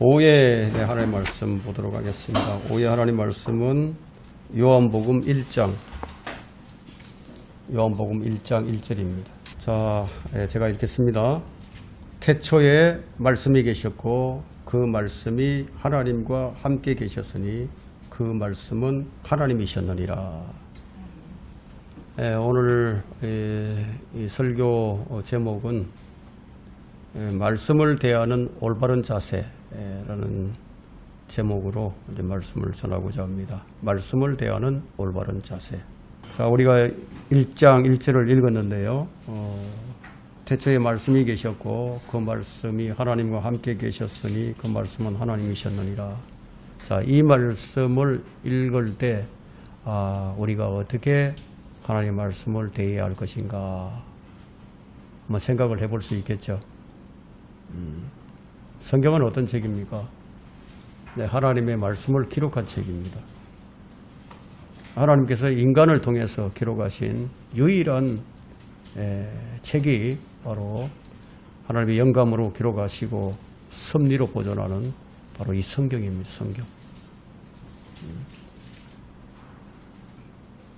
오후에 하나님 말씀 보도록 하겠습니다. 오후에 하나님 말씀은 요한복음 1장 1절입니다. 자, 제가 읽겠습니다. 태초에 말씀이 계셨고 그 말씀이 하나님과 함께 계셨으니 그 말씀은 하나님이셨느니라. 오늘 이 설교 제목은 말씀을 대하는 올바른 자세라는 제목으로 이제 말씀을 전하고자 합니다. 말씀을 대하는 올바른 자세. 자, 우리가 1장 1절을 읽었는데요. 태초에 말씀이 계셨고 그 말씀이 하나님과 함께 계셨으니 그 말씀은 하나님이셨느니라. 자, 이 말씀을 읽을 때 우리가 어떻게 하나님의 말씀을 대해야 할 것인가 한번 생각을 해볼 수 있겠죠. 성경은 어떤 책입니까? 네, 하나님의 말씀을 기록한 책입니다. 하나님께서 인간을 통해서 기록하신 유일한 책이 바로 하나님의 영감으로 기록하시고 섭리로 보존하는 바로 이 성경입니다. 성경.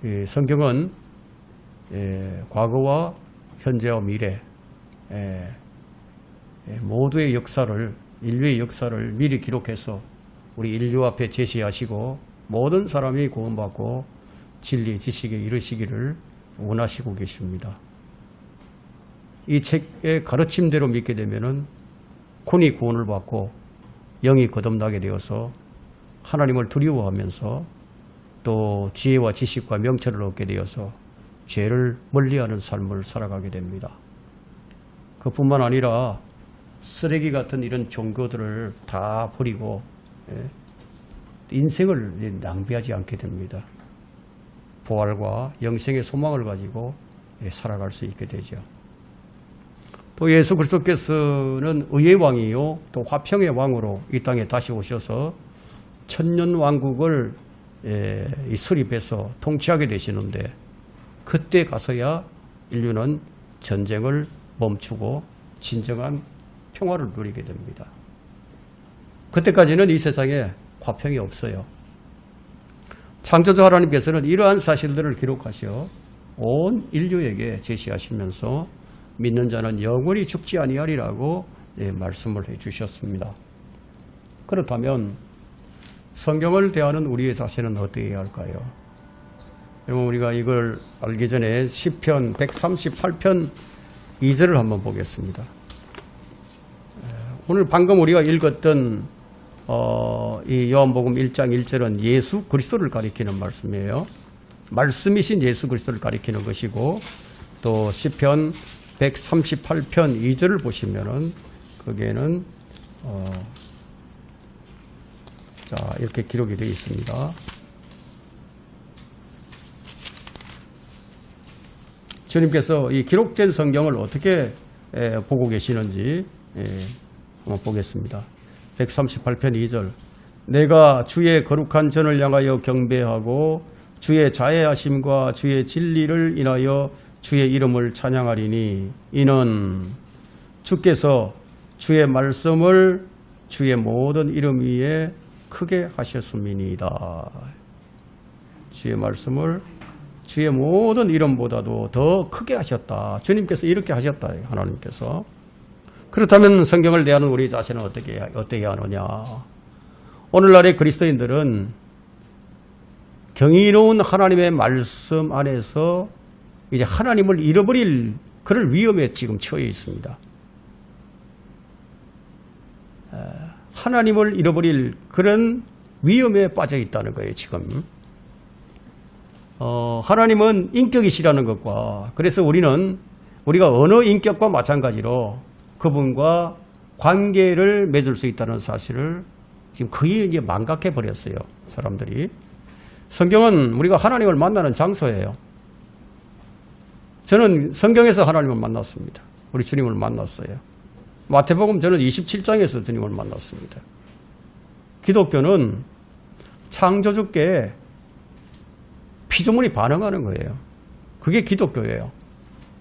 이 성경은 과거와 현재와 미래 모두의 역사를, 인류의 역사를 미리 기록해서 우리 인류 앞에 제시하시고 모든 사람이 구원받고 진리, 지식에 이르시기를 원하시고 계십니다. 이 책의 가르침대로 믿게 되면은 혼이 구원을 받고 영이 거듭나게 되어서 하나님을 두려워하면서 또 지혜와 지식과 명철을 얻게 되어서 죄를 멀리하는 삶을 살아가게 됩니다. 그뿐만 아니라 쓰레기 같은 이런 종교들을 다 버리고 인생을 낭비하지 않게 됩니다. 부활과 영생의 소망을 가지고 살아갈 수 있게 되죠. 또 예수 그리스도께서는 의의 왕이요 또 화평의 왕으로 이 땅에 다시 오셔서 천년 왕국을 수립해서 통치하게 되시는데 그때 가서야 인류는 전쟁을 멈추고 진정한 평화를 누리게 됩니다. 그때까지는 이 세상에 화평이 없어요. 창조주 하나님께서는 이러한 사실들을 기록하셔 온 인류에게 제시하시면서 믿는 자는 영원히 죽지 아니하리라고 말씀을 해주셨습니다. 그렇다면 성경을 대하는 우리의 자세는 어떻게 해야 할까요? 여러분, 우리가 이걸 알기 전에 시편 138편 2절을 한번 보겠습니다. 오늘 방금 우리가 읽었던 이 요한복음 1장 1절은 예수 그리스도를 가리키는 말씀이에요. 말씀이신 예수 그리스도를 가리키는 것이고 또 시편 138편 2절을 보시면은 거기에는 자, 이렇게 기록이 되어 있습니다. 주님께서 이 기록된 성경을 어떻게 보고 계시는지 한번 보겠습니다. 138편 2절. 내가 주의 거룩한 전을 향하여 경배하고 주의 자애하심과 주의 진리를 인하여 주의 이름을 찬양하리니 이는 주께서 주의 말씀을 주의 모든 이름 위에 크게 하셨음이니이다. 주의 말씀을 주의 모든 이름보다도 더 크게 하셨다. 주님께서 이렇게 하셨다. 하나님께서. 그렇다면 성경을 대하는 우리 자신은 어떻게 하느냐. 오늘날의 그리스도인들은 경이로운 하나님의 말씀 안에서 이제 하나님을 잃어버릴 그럴 위험에 지금 처해 있습니다. 하나님을 잃어버릴 그런 위험에 빠져 있다는 거예요, 지금. 하나님은 인격이시라는 것과 그래서 우리가 어느 인격과 마찬가지로 그분과 관계를 맺을 수 있다는 사실을 지금 거의 이제 망각해 버렸어요, 사람들이. 성경은 우리가 하나님을 만나는 장소예요. 저는 성경에서 하나님을 만났습니다. 우리 주님을 만났어요. 마태복음 저는 27장에서 주님을 만났습니다. 기독교는 창조주께 피조물이 반응하는 거예요. 그게 기독교예요.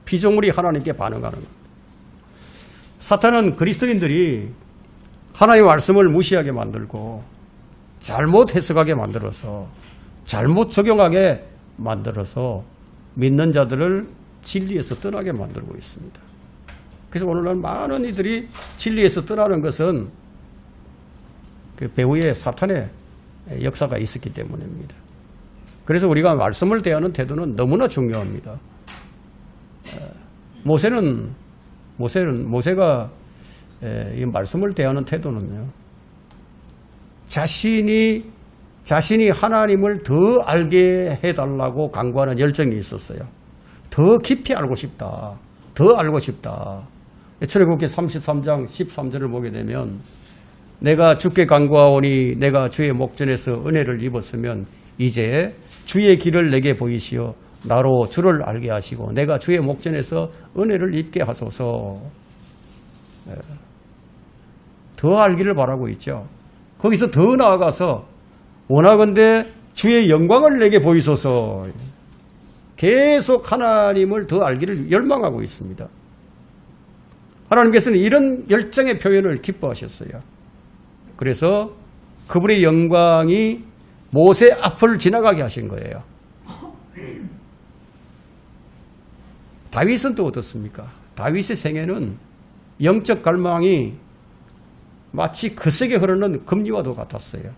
피조물이 하나님께 반응하는 거예요. 사탄은 그리스도인들이 하나님의 말씀을 무시하게 만들고 잘못 해석하게 만들어서 잘못 적용하게 만들어서 믿는 자들을 진리에서 떠나게 만들고 있습니다. 그래서 오늘날 많은 이들이 진리에서 떠나는 것은 그 배후에 사탄의 역사가 있었기 때문입니다. 그래서 우리가 말씀을 대하는 태도는 너무나 중요합니다. 모세가 이 말씀을 대하는 태도는요, 자신이 하나님을 더 알게 해달라고 간구하는 열정이 있었어요. 더 깊이 알고 싶다. 더 알고 싶다. 출애굽기 33장 13절을 보게 되면 내가 주께 간구하오니 내가 주의 목전에서 은혜를 입었으면 이제 주의 길을 내게 보이시어 나로 주를 알게 하시고 내가 주의 목전에서 은혜를 입게 하소서. 더 알기를 바라고 있죠. 거기서 더 나아가서 원하건대 주의 영광을 내게 보이소서. 계속 하나님을 더 알기를 열망하고 있습니다. 하나님께서는 이런 열정의 표현을 기뻐하셨어요. 그래서 그분의 영광이 모세 앞을 지나가게 하신 거예요. 다윗은 또 어떻습니까? 다윗의 생애는 영적 갈망이 마치 거세게 흐르는 금리와도 같았어요.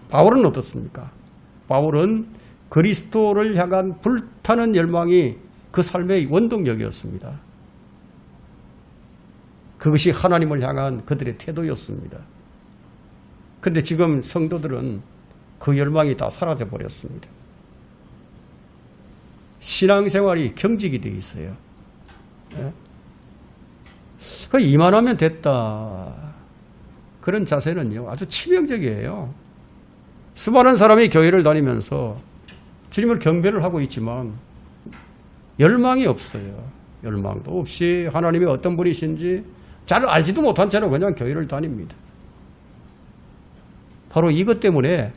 바울은 어떻습니까? 바울은 그리스도를 향한 불타는 열망이 그 삶의 원동력이었습니다. 그것이 하나님을 향한 그들의 태도였습니다. 그런데 지금 성도들은 그 열망이 다 사라져 버렸습니다. 신앙생활이 경직이 되어 있어요. 이만하면 됐다. 그런 자세는요, 아주 치명적이에요. 수많은 사람이 교회를 다니면서 주님을 경배를 하고 있지만 열망이 없어요. 열망도 없이 하나님이 어떤 분이신지 잘 알지도 못한 채로 그냥 교회를 다닙니다. 바로 이것 때문에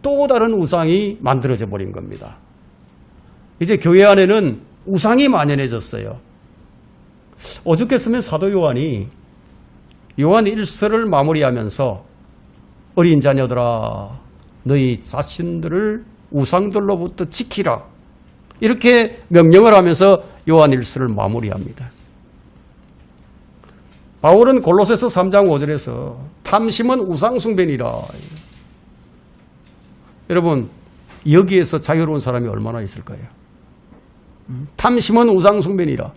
또 다른 우상이 만들어져 버린 겁니다. 이제 교회 안에는 우상이 만연해졌어요. 오죽했으면 사도 요한이 요한 1서를 마무리하면서 어린 자녀들아 너희 자신들을 우상들로부터 지키라 이렇게 명령을 하면서 요한 1서를 마무리합니다. 바울은 골로새서 3장 5절에서 탐심은 우상숭배니라. 여러분 여기에서 자유로운 사람이 얼마나 있을까요? 탐심은 우상숭배니라.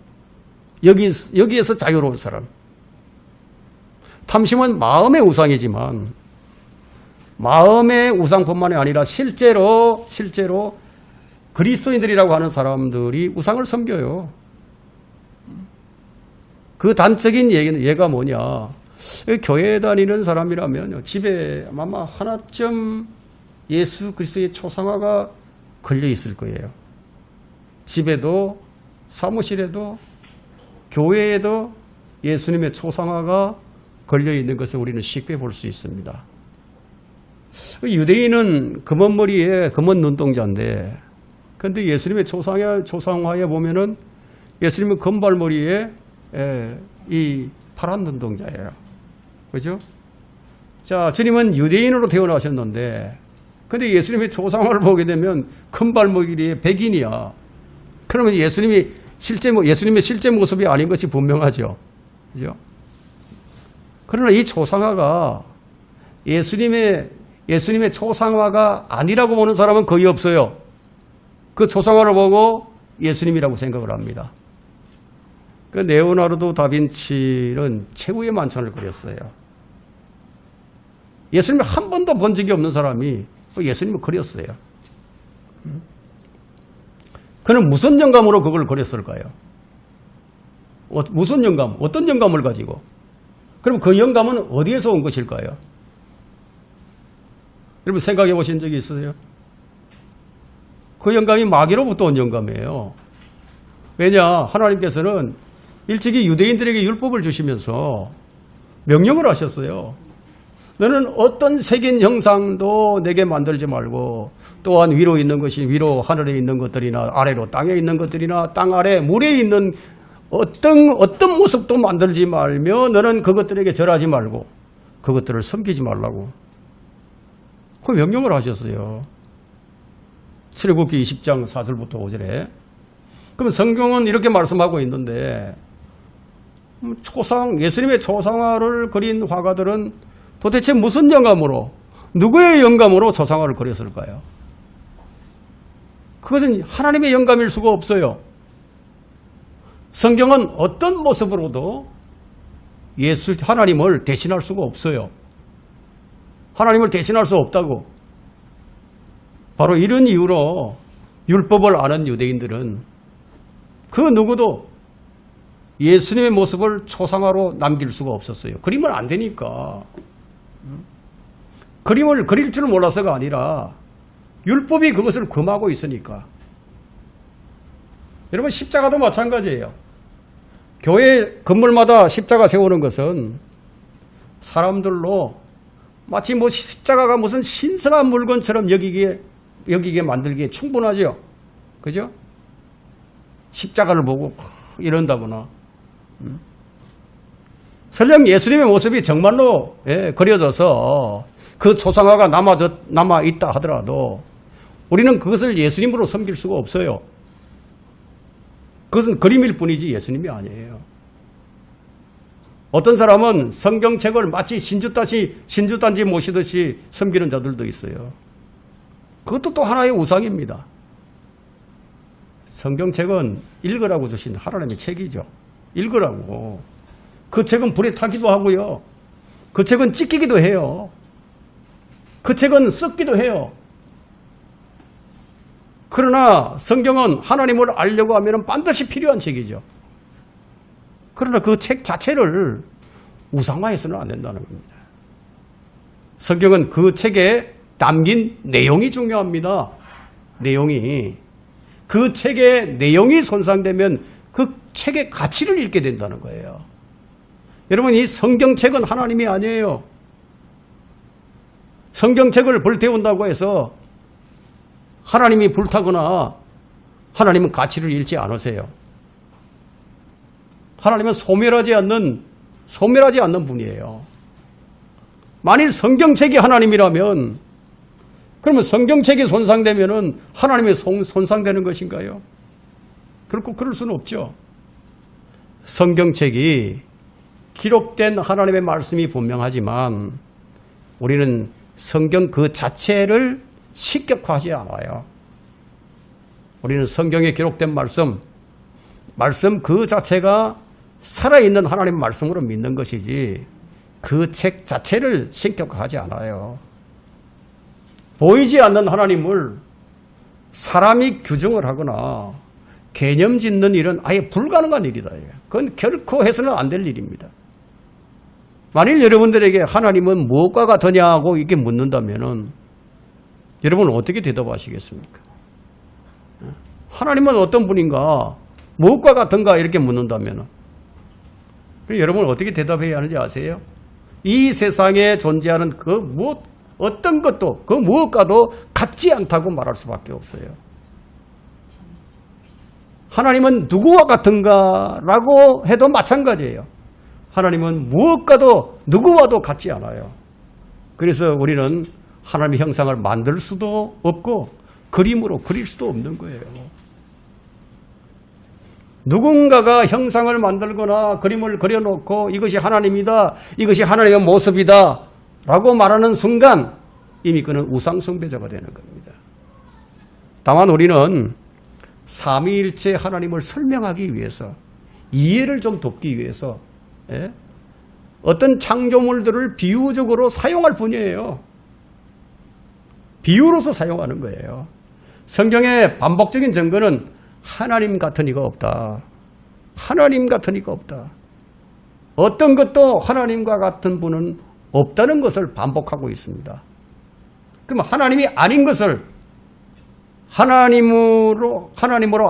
여기에서 자유로운 사람. 탐심은 마음의 우상이지만 마음의 우상뿐만이 아니라 실제로 그리스도인들이라고 하는 사람들이 우상을 섬겨요. 그 단적인 예가 뭐냐. 교회 다니는 사람이라면 집에 아마 하나쯤 예수 그리스도의 초상화가 걸려 있을 거예요. 집에도 사무실에도 교회에도 예수님의 초상화가 걸려 있는 것을 우리는 쉽게 볼 수 있습니다. 유대인은 검은 머리에 검은 눈동자인데, 그런데 예수님의 초상화에 보면은 예수님은 금발머리에 이 파란 눈동자예요. 그죠? 자, 주님은 유대인으로 태어나셨는데, 근데 예수님의 초상화를 보게 되면 금발머리에 백인이야. 그러면 예수님의 실제 모습이 아닌 것이 분명하죠. 그죠? 그러나 이 초상화가 예수님의 초상화가 아니라고 보는 사람은 거의 없어요. 그 초상화를 보고 예수님이라고 생각을 합니다. 그 레오나르도 다빈치는 최후의 만찬을 그렸어요. 예수님을 한 번도 본 적이 없는 사람이 예수님을 그렸어요. 그는 무슨 영감으로 그걸 그렸을까요? 무슨 영감? 어떤 영감을 가지고? 그럼 그 영감은 어디에서 온 것일까요? 여러분 생각해 보신 적이 있으세요? 그 영감이 마귀로부터 온 영감이에요. 왜냐? 하나님께서는 일찍이 유대인들에게 율법을 주시면서 명령을 하셨어요. 너는 어떤 색인 형상도 내게 만들지 말고, 또한 위로 있는 것이 위로 하늘에 있는 것들이나 아래로 땅에 있는 것들이나 땅 아래 물에 있는 어떤 모습도 만들지 말며 너는 그것들에게 절하지 말고 그것들을 섬기지 말라고. 그 명령을 하셨어요. 출애굽기 20장 4절부터 5절에. 그럼 성경은 이렇게 말씀하고 있는데 예수님의 초상화를 그린 화가들은 도대체 무슨 영감으로, 누구의 영감으로 초상화를 그렸을까요? 그것은 하나님의 영감일 수가 없어요. 성경은 어떤 모습으로도 하나님을 대신할 수가 없어요. 하나님을 대신할 수 없다고. 바로 이런 이유로 율법을 아는 유대인들은 그 누구도 예수님의 모습을 초상화로 남길 수가 없었어요. 그리면 안 되니까. 그림을 그릴 줄 몰라서가 아니라 율법이 그것을 금하고 있으니까. 여러분, 십자가도 마찬가지예요. 교회 건물마다 십자가 세우는 것은 사람들로 마치 십자가가 무슨 신성한 물건처럼 여기게 만들기에 충분하죠. 그죠? 십자가를 보고 이런다거나. 설령 예수님의 모습이 정말로 그려져서 그 초상화가 남아있다 하더라도 우리는 그것을 예수님으로 섬길 수가 없어요. 그것은 그림일 뿐이지 예수님이 아니에요. 어떤 사람은 성경책을 마치 신주단지 모시듯이 섬기는 자들도 있어요. 그것도 또 하나의 우상입니다. 성경책은 읽으라고 주신 하나님의 책이죠. 읽으라고. 그 책은 불에 타기도 하고요. 그 책은 찢기기도 해요. 그 책은 썩기도 해요. 그러나 성경은 하나님을 알려고 하면 반드시 필요한 책이죠. 그러나 그 책 자체를 우상화해서는 안 된다는 겁니다. 성경은 그 책에 담긴 내용이 중요합니다. 내용이. 그 책의 내용이 손상되면 그 책의 가치를 잃게 된다는 거예요. 여러분, 이 성경책은 하나님이 아니에요. 성경책을 불태운다고 해서 하나님이 불타거나 하나님은 가치를 잃지 않으세요. 하나님은 소멸하지 않는 분이에요. 만일 성경책이 하나님이라면 그러면 성경책이 손상되면은 하나님의 손상되는 것인가요? 결코 그럴 수는 없죠. 성경책이 기록된 하나님의 말씀이 분명하지만 우리는 성경 그 자체를 식격화하지 않아요. 우리는 성경에 기록된 말씀 그 자체가 살아있는 하나님 말씀으로 믿는 것이지 그 책 자체를 식격화하지 않아요. 보이지 않는 하나님을 사람이 규정을 하거나 개념 짓는 일은 아예 불가능한 일이다. 그건 결코 해서는 안 될 일입니다. 만일 여러분들에게 하나님은 무엇과 같으냐고 이렇게 묻는다면은 여러분은 어떻게 대답하시겠습니까? 하나님은 어떤 분인가? 무엇과 같은가? 이렇게 묻는다면은 여러분은 어떻게 대답해야 하는지 아세요? 이 세상에 존재하는 어떤 것도 그 무엇과도 같지 않다고 말할 수밖에 없어요. 하나님은 누구와 같은가? 라고 해도 마찬가지예요. 하나님은 무엇과도 누구와도 같지 않아요. 그래서 우리는 하나님의 형상을 만들 수도 없고 그림으로 그릴 수도 없는 거예요. 누군가가 형상을 만들거나 그림을 그려놓고 이것이 하나님이다, 이것이 하나님의 모습이다 라고 말하는 순간 이미 그는 우상숭배자가 되는 겁니다. 다만 우리는 삼위일체 하나님을 설명하기 위해서, 이해를 좀 돕기 위해서 어떤 창조물들을 비유적으로 사용할 뿐이에요. 비유로서 사용하는 거예요. 성경의 반복적인 증거는 하나님 같은 이가 없다. 하나님 같은 이가 없다. 어떤 것도 하나님과 같은 분은 없다는 것을 반복하고 있습니다. 그럼 하나님이 아닌 것을 하나님으로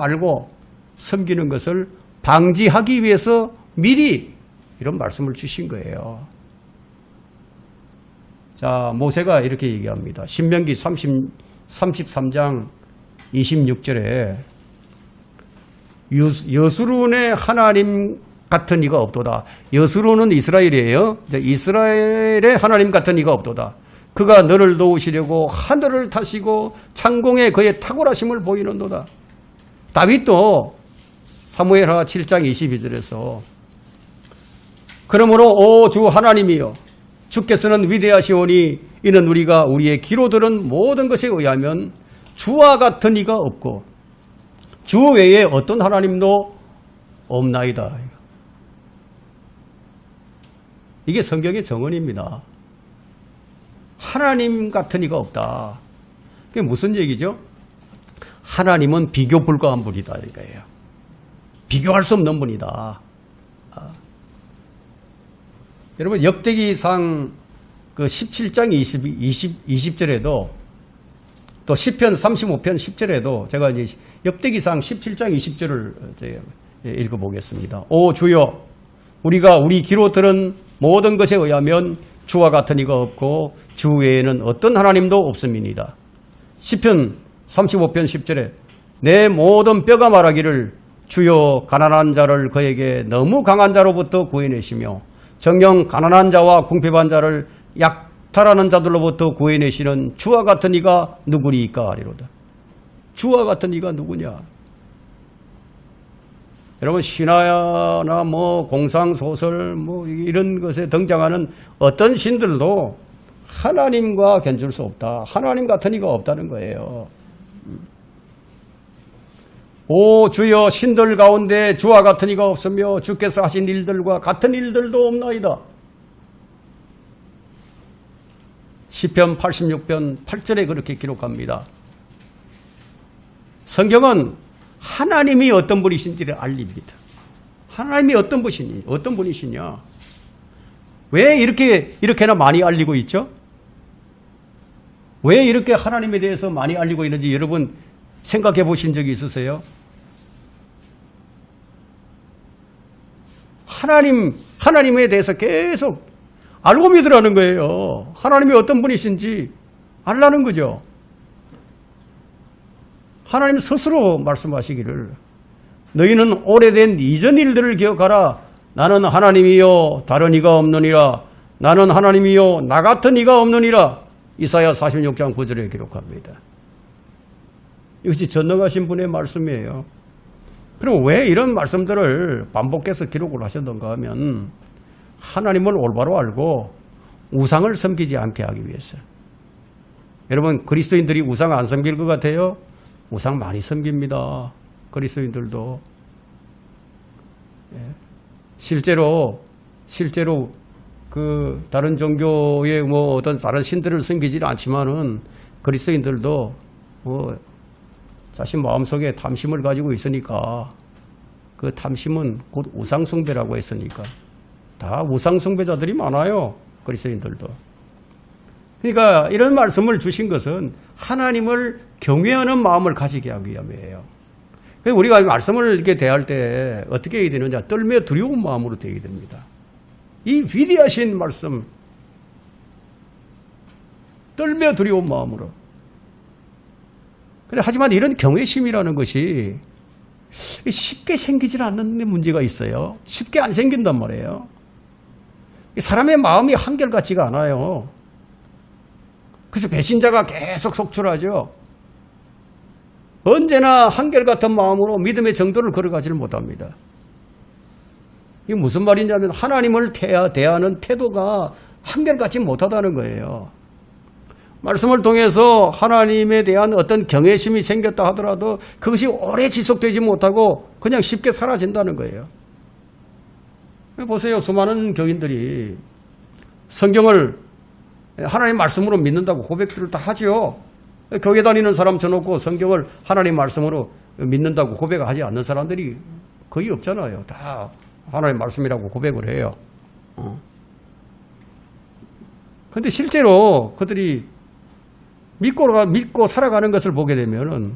알고 섬기는 것을 방지하기 위해서 미리 이런 말씀을 주신 거예요. 자, 모세가 이렇게 얘기합니다. 신명기 33장 26절에 여수론의 하나님 같은 이가 없도다. 여수론은 이스라엘이에요. 이스라엘의 하나님 같은 이가 없도다. 그가 너를 도우시려고 하늘을 타시고 창공에 그의 탁월하심을 보이는도다. 다윗도 사무엘하 7장 22절에서 그러므로 오 주 하나님이여 주께서는 위대하시오니 이는 우리가 우리의 귀로 들은 모든 것에 의하면 주와 같은 이가 없고 주 외에 어떤 하나님도 없나이다. 이게 성경의 정언입니다. 하나님 같은 이가 없다. 그게 무슨 얘기죠? 하나님은 비교 불가한 분이다 이거예요. 비교할 수 없는 분이다. 여러분 역대기상 그 17장 20절에도 또 시편 35편 10절에도 제가 이제 역대기상 17장 20절을 읽어보겠습니다. 오 주여 우리가 우리 귀로 들은 모든 것에 의하면 주와 같은 이가 없고 주 외에는 어떤 하나님도 없음이니이다. 시편 35편 10절에 내 모든 뼈가 말하기를 주여 가난한 자를 그에게 너무 강한 자로부터 구해내시며 정녕 가난한 자와 궁핍한 자를 약탈하는 자들로부터 구해내시는 주와 같은 이가 누구리이까 하리로다. 주와 같은 이가 누구냐? 여러분 신화나 뭐 공상소설 뭐 이런 것에 등장하는 어떤 신들도 하나님과 견줄 수 없다. 하나님 같은 이가 없다는 거예요. 오 주여 신들 가운데 주와 같은 이가 없으며 주께서 하신 일들과 같은 일들도 없나이다. 시편 86편 8절에 그렇게 기록합니다. 성경은 하나님이 어떤 분이신지를 알립니다. 하나님이 어떤 분이시냐? 왜 이렇게나 많이 알리고 있죠? 왜 이렇게 하나님에 대해서 많이 알리고 있는지 여러분 생각해 보신 적이 있으세요? 하나님에 대해서 계속 알고 믿으라는 거예요. 하나님이 어떤 분이신지 알라는 거죠. 하나님 스스로 말씀하시기를 너희는 오래된 이전 일들을 기억하라. 나는 하나님이요 다른 이가 없느니라. 나는 하나님이요 나 같은 이가 없느니라. 이사야 46장 9절에 기록합니다. 이것이 전능하신 분의 말씀이에요. 그럼 왜 이런 말씀들을 반복해서 기록을 하셨던가 하면 하나님을 올바로 알고 우상을 섬기지 않게 하기 위해서. 여러분 그리스도인들이 우상 안 섬길 것 같아요? 우상 많이 섬깁니다. 그리스도인들도. 실제로 그 다른 종교의 뭐 어떤 다른 신들을 섬기지는 않지만은 그리스도인들도 뭐 자신 마음속에 탐심을 가지고 있으니까 그 탐심은 곧 우상숭배라고 했으니까 다 우상숭배자들이 많아요. 그리스도인들도. 그러니까 이런 말씀을 주신 것은 하나님을 경외하는 마음을 가지게 하기 위함이에요. 우리가 말씀을 이렇게 대할 때 어떻게 해야 되느냐? 떨며 두려운 마음으로 대해야 됩니다. 이 위대하신 말씀, 떨며 두려운 마음으로. 하지만 이런 경외심이라는 것이 쉽게 생기질 않는 데 문제가 있어요. 쉽게 안 생긴단 말이에요. 사람의 마음이 한결같지가 않아요. 그래서 배신자가 계속 속출하죠. 언제나 한결같은 마음으로 믿음의 정도를 걸어가지를 못합니다. 이게 무슨 말이냐면 하나님을 대하는 태도가 한결같지 못하다는 거예요. 말씀을 통해서 하나님에 대한 어떤 경외심이 생겼다 하더라도 그것이 오래 지속되지 못하고 그냥 쉽게 사라진다는 거예요. 보세요. 수많은 교인들이 성경을 하나님 말씀으로 믿는다고 고백들을 다 하죠. 교회 다니는 사람 쳐놓고 성경을 하나님 말씀으로 믿는다고 고백을 하지 않는 사람들이 거의 없잖아요. 다 하나님 말씀이라고 고백을 해요. 그런데 실제로 그들이 믿고 살아가는 것을 보게 되면은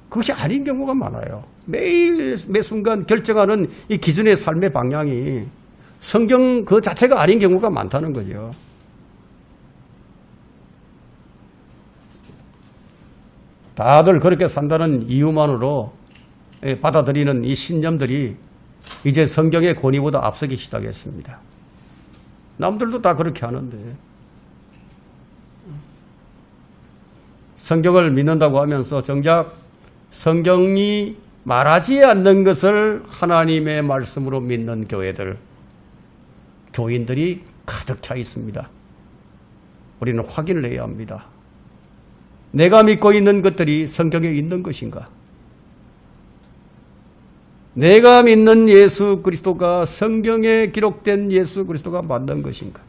그것이 아닌 경우가 많아요. 매일 매 순간 결정하는 이 기준의 삶의 방향이 성경 그 자체가 아닌 경우가 많다는 거죠. 다들 그렇게 산다는 이유만으로 받아들이는 이 신념들이 이제 성경의 권위보다 앞서기 시작했습니다. 남들도 다 그렇게 하는데 성경을 믿는다고 하면서 정작 성경이 말하지 않는 것을 하나님의 말씀으로 믿는 교인들이 가득 차 있습니다. 우리는 확인을 해야 합니다. 내가 믿고 있는 것들이 성경에 있는 것인가? 내가 믿는 예수 그리스도가 성경에 기록된 예수 그리스도가 맞는 것인가?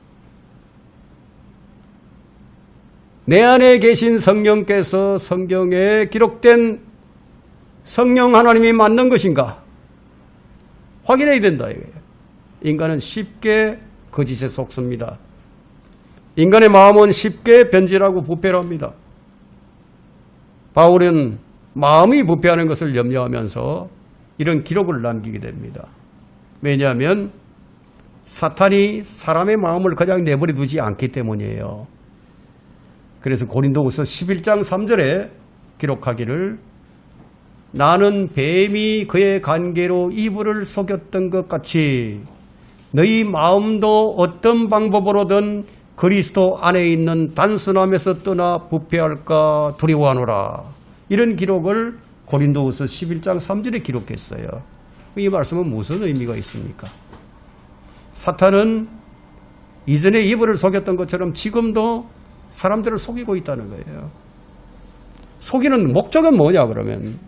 내 안에 계신 성령께서 성경에 기록된 성령 하나님이 맞는 것인가? 확인해야 된다. 인간은 쉽게 거짓에 속습니다. 인간의 마음은 쉽게 변질하고 부패합니다. 바울은 마음이 부패하는 것을 염려하면서 이런 기록을 남기게 됩니다. 왜냐하면 사탄이 사람의 마음을 그냥 내버려 두지 않기 때문이에요. 그래서 고린도후서 11장 3절에 기록하기를 나는 뱀이 그의 관계로 이불을 속였던 것 같이 너희 마음도 어떤 방법으로든 그리스도 안에 있는 단순함에서 떠나 부패할까 두려워하노라. 이런 기록을 고린도후서 11장 3절에 기록했어요. 이 말씀은 무슨 의미가 있습니까? 사탄은 이전에 이불을 속였던 것처럼 지금도 사람들을 속이고 있다는 거예요. 속이는 목적은 뭐냐 그러면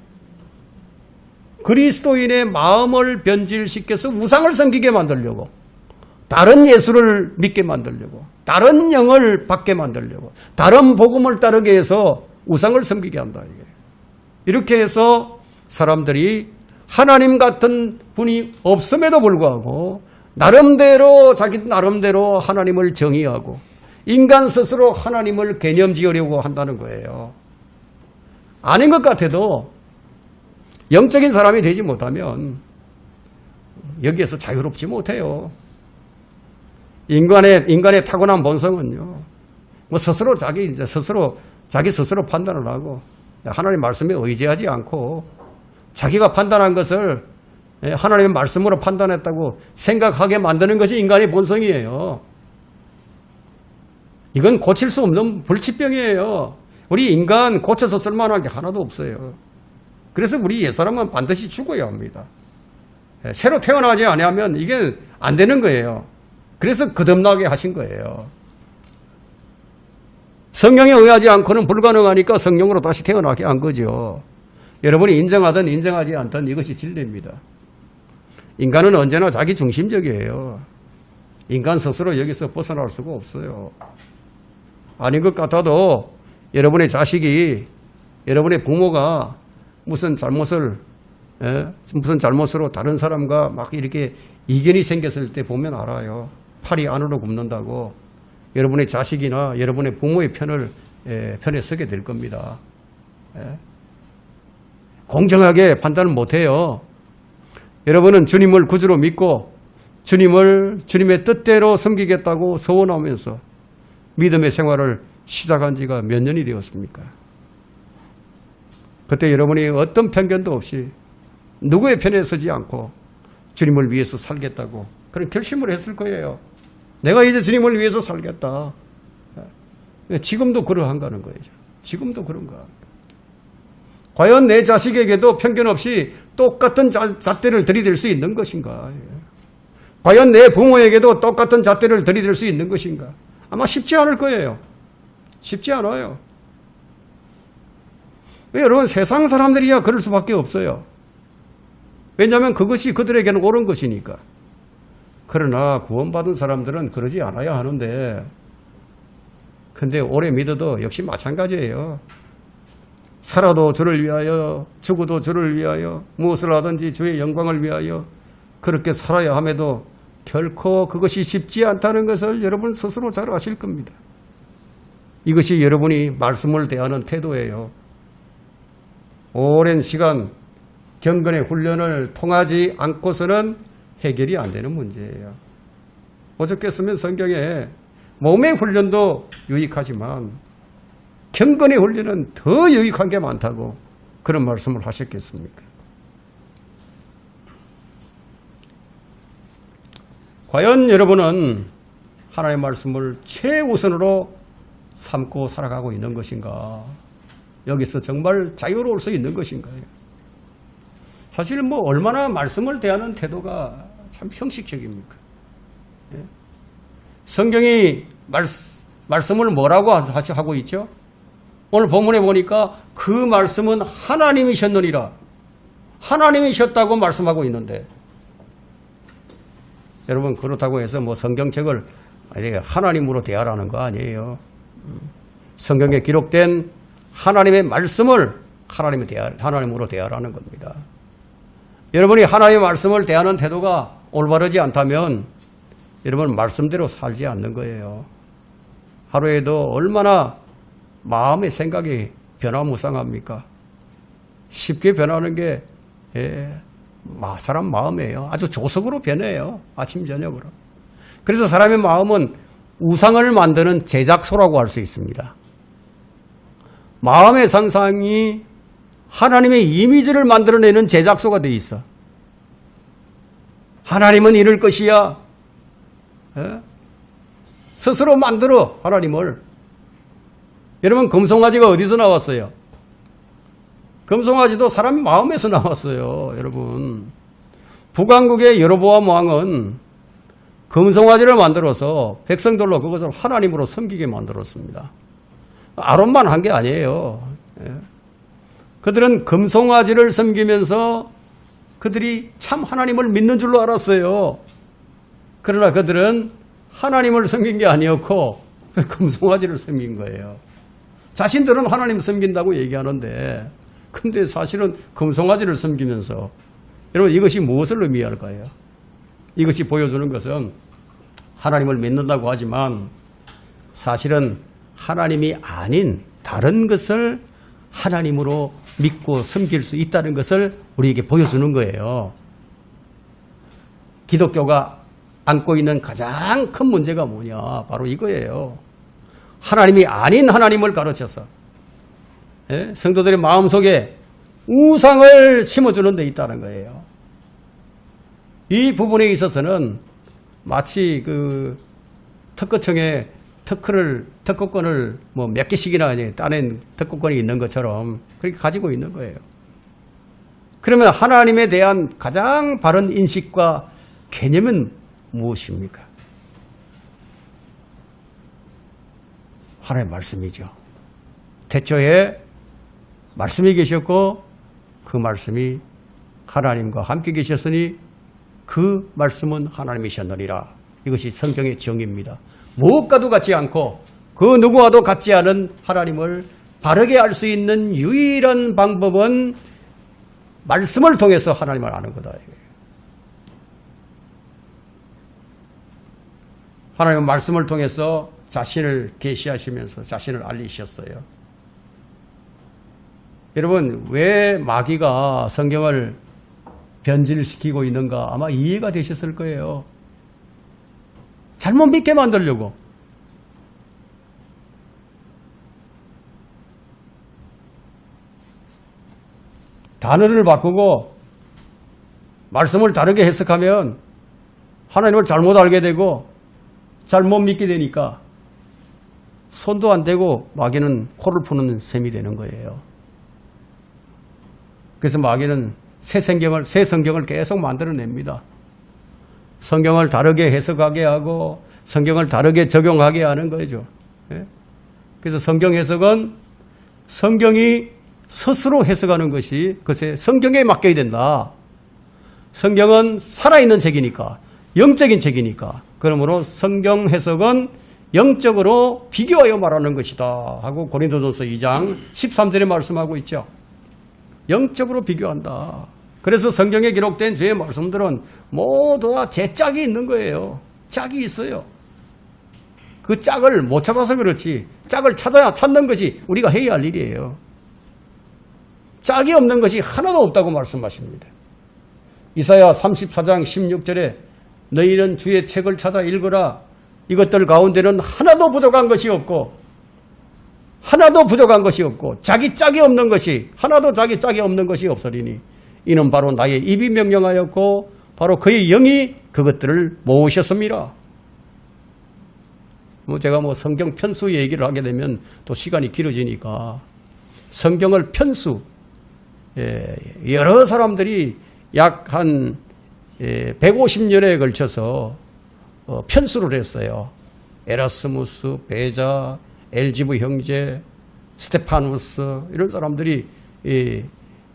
그리스도인의 마음을 변질시켜서 우상을 섬기게 만들려고, 다른 예수를 믿게 만들려고, 다른 영을 받게 만들려고, 다른 복음을 따르게 해서 우상을 섬기게 한다. 이렇게 해서 사람들이 하나님 같은 분이 없음에도 불구하고 자기 나름대로 하나님을 정의하고 인간 스스로 하나님을 개념 지으려고 한다는 거예요. 아닌 것 같아도 영적인 사람이 되지 못하면 여기에서 자유롭지 못해요. 인간의 타고난 본성은요, 자기 스스로 판단을 하고 하나님의 말씀에 의지하지 않고 자기가 판단한 것을 하나님의 말씀으로 판단했다고 생각하게 만드는 것이 인간의 본성이에요. 이건 고칠 수 없는 불치병이에요. 우리 인간 고쳐서 쓸만한 게 하나도 없어요. 그래서 우리 옛사람은 반드시 죽어야 합니다. 새로 태어나지 않으면 이게 안 되는 거예요. 그래서 거듭나게 하신 거예요. 성령에 의하지 않고는 불가능하니까 성령으로 다시 태어나게 한 거죠. 여러분이 인정하든 인정하지 않든 이것이 진리입니다. 인간은 언제나 자기 중심적이에요. 인간 스스로 여기서 벗어날 수가 없어요. 아닌 것 같아도 여러분의 자식이, 여러분의 부모가 무슨 잘못으로 다른 사람과 막 이렇게 이견이 생겼을 때 보면 알아요. 팔이 안으로 굽는다고 여러분의 자식이나 여러분의 부모의 편에 서게 될 겁니다. 공정하게 판단을 못해요. 여러분은 주님을 구주로 믿고 주님의 뜻대로 섬기겠다고 서원하면서 믿음의 생활을 시작한 지가 몇 년이 되었습니까? 그때 여러분이 어떤 편견도 없이 누구의 편에 서지 않고 주님을 위해서 살겠다고 그런 결심을 했을 거예요. 내가 이제 주님을 위해서 살겠다. 지금도 그러한가는 거예요. 지금도 그런가. 과연 내 자식에게도 편견 없이 똑같은 잣대를 들이댈 수 있는 것인가? 과연 내 부모에게도 똑같은 잣대를 들이댈 수 있는 것인가? 아마 쉽지 않을 거예요. 쉽지 않아요. 여러분, 세상 사람들이야 그럴 수밖에 없어요. 왜냐하면 그것이 그들에게는 옳은 것이니까. 그러나 구원받은 사람들은 그러지 않아야 하는데, 근데 오래 믿어도 역시 마찬가지예요. 살아도 주를 위하여, 죽어도 주를 위하여, 무엇을 하든지 주의 영광을 위하여 그렇게 살아야 함에도 결코 그것이 쉽지 않다는 것을 여러분 스스로 잘 아실 겁니다. 이것이 여러분이 말씀을 대하는 태도예요. 오랜 시간 경건의 훈련을 통하지 않고서는 해결이 안 되는 문제예요. 오죽했으면 성경에 몸의 훈련도 유익하지만 경건의 훈련은 더 유익한 게 많다고 그런 말씀을 하셨겠습니까? 과연 여러분은 하나님의 말씀을 최우선으로 삼고 살아가고 있는 것인가? 여기서 정말 자유로울 수 있는 것인가요? 사실 뭐 얼마나 말씀을 대하는 태도가 참 형식적입니까? 예? 성경이 말씀을 뭐라고 하고 있죠? 오늘 본문에 보니까 그 말씀은 하나님이셨느니라. 하나님이셨다고 말씀하고 있는데, 여러분 그렇다고 해서 뭐 성경책을 하나님으로 대하라는 거 아니에요. 성경에 기록된 하나님의 말씀을 하나님으로 대하라는 겁니다. 여러분이 하나님의 말씀을 대하는 태도가 올바르지 않다면 여러분 말씀대로 살지 않는 거예요. 하루에도 얼마나 마음의 생각이 변화무쌍합니까? 쉽게 변하는 게 사람 마음이에요. 아주 조석으로 변해요. 아침 저녁으로. 그래서 사람의 마음은 우상을 만드는 제작소라고 할 수 있습니다. 마음의 상상이 하나님의 이미지를 만들어내는 제작소가 되어 있어. 하나님은 이럴 것이야. 스스로 만들어, 하나님을. 여러분, 금송아지가 어디서 나왔어요? 금송아지도 사람 마음에서 나왔어요, 여러분. 북왕국의 여로보암 왕은 금송아지를 만들어서 백성들로 그것을 하나님으로 섬기게 만들었습니다. 아론만 한 게 아니에요. 그들은 금송아지를 섬기면서 그들이 참 하나님을 믿는 줄로 알았어요. 그러나 그들은 하나님을 섬긴 게 아니었고 금송아지를 섬긴 거예요. 자신들은 하나님 섬긴다고 얘기하는데, 근데 사실은 금송아지를 섬기면서, 여러분 이것이 무엇을 의미할까요? 이것이 보여주는 것은 하나님을 믿는다고 하지만 사실은 하나님이 아닌 다른 것을 하나님으로 믿고 섬길 수 있다는 것을 우리에게 보여주는 거예요. 기독교가 안고 있는 가장 큰 문제가 뭐냐? 바로 이거예요. 하나님이 아닌 하나님을 가르쳐서 성도들의 마음속에 우상을 심어주는 데 있다는 거예요. 이 부분에 있어서는 마치 그 특허청에 특허권을 뭐 몇 개씩이나 따낸 특허권이 있는 것처럼 그렇게 가지고 있는 거예요. 그러면 하나님에 대한 가장 바른 인식과 개념은 무엇입니까? 하나님의 말씀이죠. 태초에 말씀이 계셨고 그 말씀이 하나님과 함께 계셨으니 그 말씀은 하나님이셨느니라. 이것이 성경의 정의입니다. 무엇과도 같지 않고 그 누구와도 같지 않은 하나님을 바르게 알 수 있는 유일한 방법은 말씀을 통해서 하나님을 아는 거다. 하나님은 말씀을 통해서 자신을 계시하시면서 자신을 알리셨어요. 여러분, 왜 마귀가 성경을 변질시키고 있는가 아마 이해가 되셨을 거예요. 잘못 믿게 만들려고. 단어를 바꾸고 말씀을 다르게 해석하면 하나님을 잘못 알게 되고 잘못 믿게 되니까 손도 안 대고 마귀는 코를 푸는 셈이 되는 거예요. 그래서 마귀는 새 성경을 계속 만들어냅니다. 성경을 다르게 해석하게 하고 성경을 다르게 적용하게 하는 거죠. 그래서 성경 해석은 성경이 스스로 해석하는 것이 그것에 성경에 맡겨야 된다. 성경은 살아있는 책이니까, 영적인 책이니까. 그러므로 성경 해석은 영적으로 비교하여 말하는 것이다 하고 고린도전서 2장 13절에 말씀하고 있죠. 영적으로 비교한다. 그래서 성경에 기록된 주의 말씀들은 모두 다 제 짝이 있는 거예요. 짝이 있어요. 그 짝을 못 찾아서 그렇지, 짝을 찾는 것이 우리가 해야 할 일이에요. 짝이 없는 것이 하나도 없다고 말씀하십니다. 이사야 34장 16절에 너희는 주의 책을 찾아 읽으라. 이것들 가운데는 하나도 부족한 것이 없고 자기 짝이 없는 것이 하나도 자기 짝이 없는 것이 없으리니 이는 바로 나의 입이 명령하였고 바로 그의 영이 그것들을 모으셨습니다. 제가 성경 편수 얘기를 하게 되면 또 시간이 길어지니까 성경을 편수, 여러 사람들이 약 한 150년에 걸쳐서 편수를 했어요. 에라스무스, 베자, 엘지브 형제, 스테파누스 이런 사람들이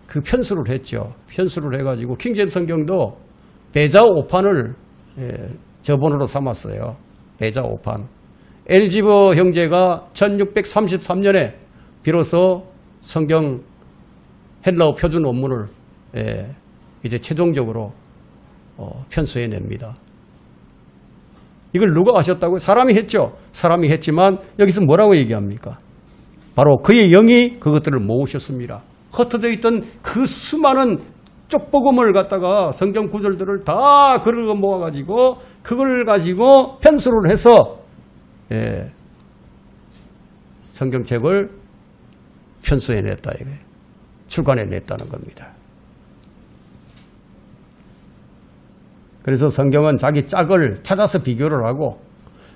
그 편수를 했죠. 편수를 해가지고 킹제임스 성경도 베자 5판을 저본으로 삼았어요. 베자 5판. 엘지브 형제가 1633년에 비로소 성경 헬라어 표준 원문을 이제 최종적으로 편수해냅니다. 이걸 누가 하셨다고요? 사람이 했죠. 사람이 했지만 여기서 뭐라고 얘기합니까? 바로 그의 영이 그것들을 모으셨습니다. 흩어져 있던 그 수많은 쪽복음을 갖다가 성경 구절들을 다 긁어 모아가지고 그걸 가지고 편수를 해서 성경책을 편수해냈다. 출간해냈다는 겁니다. 그래서 성경은 자기 짝을 찾아서 비교를 하고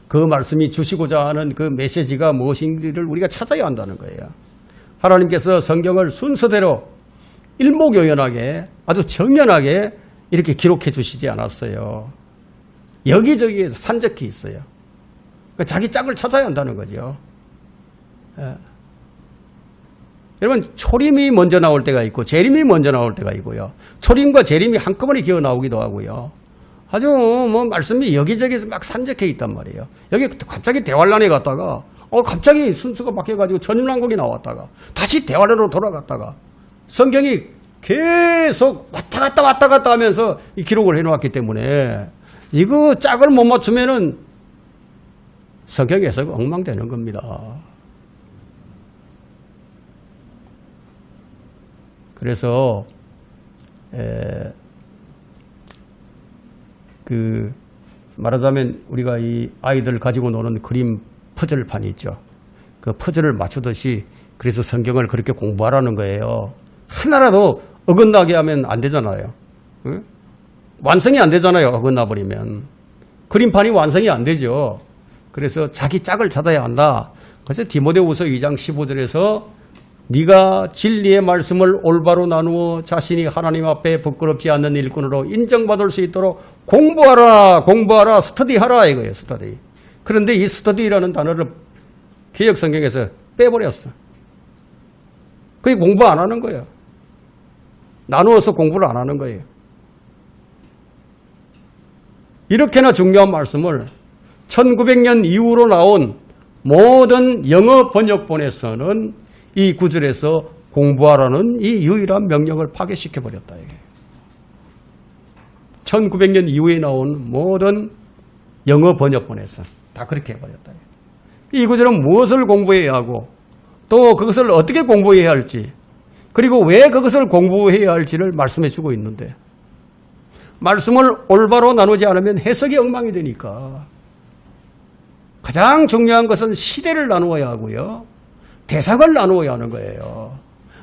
그 말씀이 주시고자 하는 그 메시지가 무엇인지를 우리가 찾아야 한다는 거예요. 하나님께서 성경을 순서대로 일목요연하게 아주 정연하게 이렇게 기록해 주시지 않았어요. 여기저기에서 산적해 있어요. 그러니까 자기 짝을 찾아야 한다는 거죠. 여러분, 초림이 먼저 나올 때가 있고 재림이 먼저 나올 때가 있고요. 초림과 재림이 한꺼번에 기어 나오기도 하고요. 아주 말씀이 여기저기서 막 산적해 있단 말이에요. 여기 갑자기 대환란에 갔다가 갑자기 순서가 바뀌어가지고 천년왕국이 나왔다가 다시 대환란으로 돌아갔다가 성경이 계속 왔다 갔다 하면서 이 기록을 해놓았기 때문에 이거 짝을 못 맞추면은 성경 해석이 엉망되는 겁니다. 그래서 말하자면 우리가 이 아이들 가지고 노는 그림 퍼즐판이 있죠. 그 퍼즐을 맞추듯이 그래서 성경을 그렇게 공부하라는 거예요. 하나라도 어긋나게 하면 안 되잖아요. 응? 완성이 안 되잖아요. 어긋나 버리면. 그림판이 완성이 안 되죠. 그래서 자기 짝을 찾아야 한다. 그래서 디모데후서 2장 15절에서 네가 진리의 말씀을 올바로 나누어 자신이 하나님 앞에 부끄럽지 않는 일꾼으로 인정받을 수 있도록 공부하라, 스터디하라 이거예요. 스터디. 그런데 이 스터디라는 단어를 개역 성경에서 빼버렸어. 그게 공부 안 하는 거예요. 나누어서 공부를 안 하는 거예요. 이렇게나 중요한 말씀을 1900년 이후로 나온 모든 영어 번역본에서는 이 구절에서 공부하라는 이 유일한 명령을 파괴시켜버렸다. 이게. 1900년 이후에 나온 모든 영어 번역본에서 다 그렇게 해버렸다. 이 구절은 무엇을 공부해야 하고 또 그것을 어떻게 공부해야 할지 그리고 왜 그것을 공부해야 할지를 말씀해 주고 있는데 말씀을 올바로 나누지 않으면 해석이 엉망이 되니까 가장 중요한 것은 시대를 나누어야 하고요. 대상을 나누어야 하는 거예요.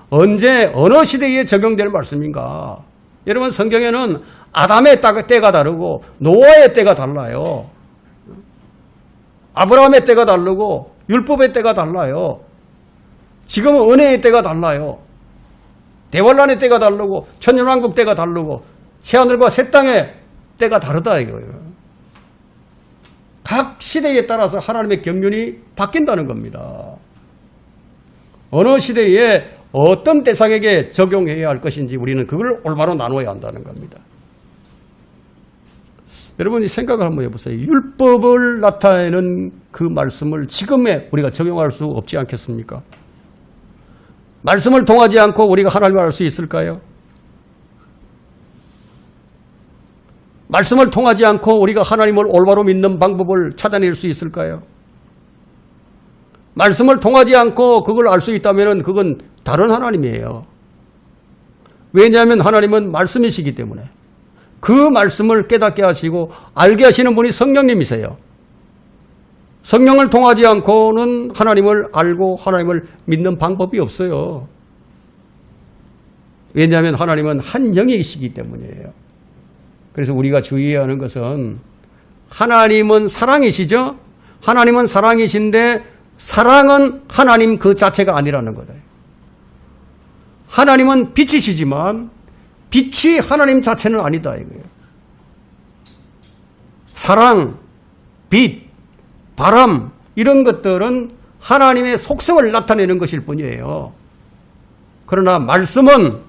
언제 어느 시대에 적용될 말씀인가. 여러분 성경에는 아담의 때가 다르고 노아의 때가 달라요. 아브라함의 때가 다르고 율법의 때가 달라요. 지금은 은혜의 때가 달라요. 대환란의 때가 다르고 천년왕국 때가 다르고 새하늘과 새 땅의 때가 다르다 이거예요. 각 시대에 따라서 하나님의 경륜이 바뀐다는 겁니다. 어느 시대에 어떤 대상에게 적용해야 할 것인지 우리는 그걸 올바로 나누어야 한다는 겁니다. 여러분이 생각을 한번 해보세요. 율법을 나타내는 그 말씀을 지금에 우리가 적용할 수 없지 않겠습니까? 말씀을 통하지 않고 우리가 하나님을 알 수 있을까요? 말씀을 통하지 않고 우리가 하나님을 올바로 믿는 방법을 찾아낼 수 있을까요? 말씀을 통하지 않고 그걸 알 수 있다면 그건 다른 하나님이에요. 왜냐하면 하나님은 말씀이시기 때문에 그 말씀을 깨닫게 하시고 알게 하시는 분이 성령님이세요. 성령을 통하지 않고는 하나님을 알고 하나님을 믿는 방법이 없어요. 왜냐하면 하나님은 한 영이시기 때문이에요. 그래서 우리가 주의해야 하는 것은 하나님은 사랑이시죠? 하나님은 사랑이신데 사랑은 하나님 그 자체가 아니라는 거다. 하나님은 빛이시지만 빛이 하나님 자체는 아니다 이거예요. 사랑, 빛, 바람 이런 것들은 하나님의 속성을 나타내는 것일 뿐이에요. 그러나 말씀은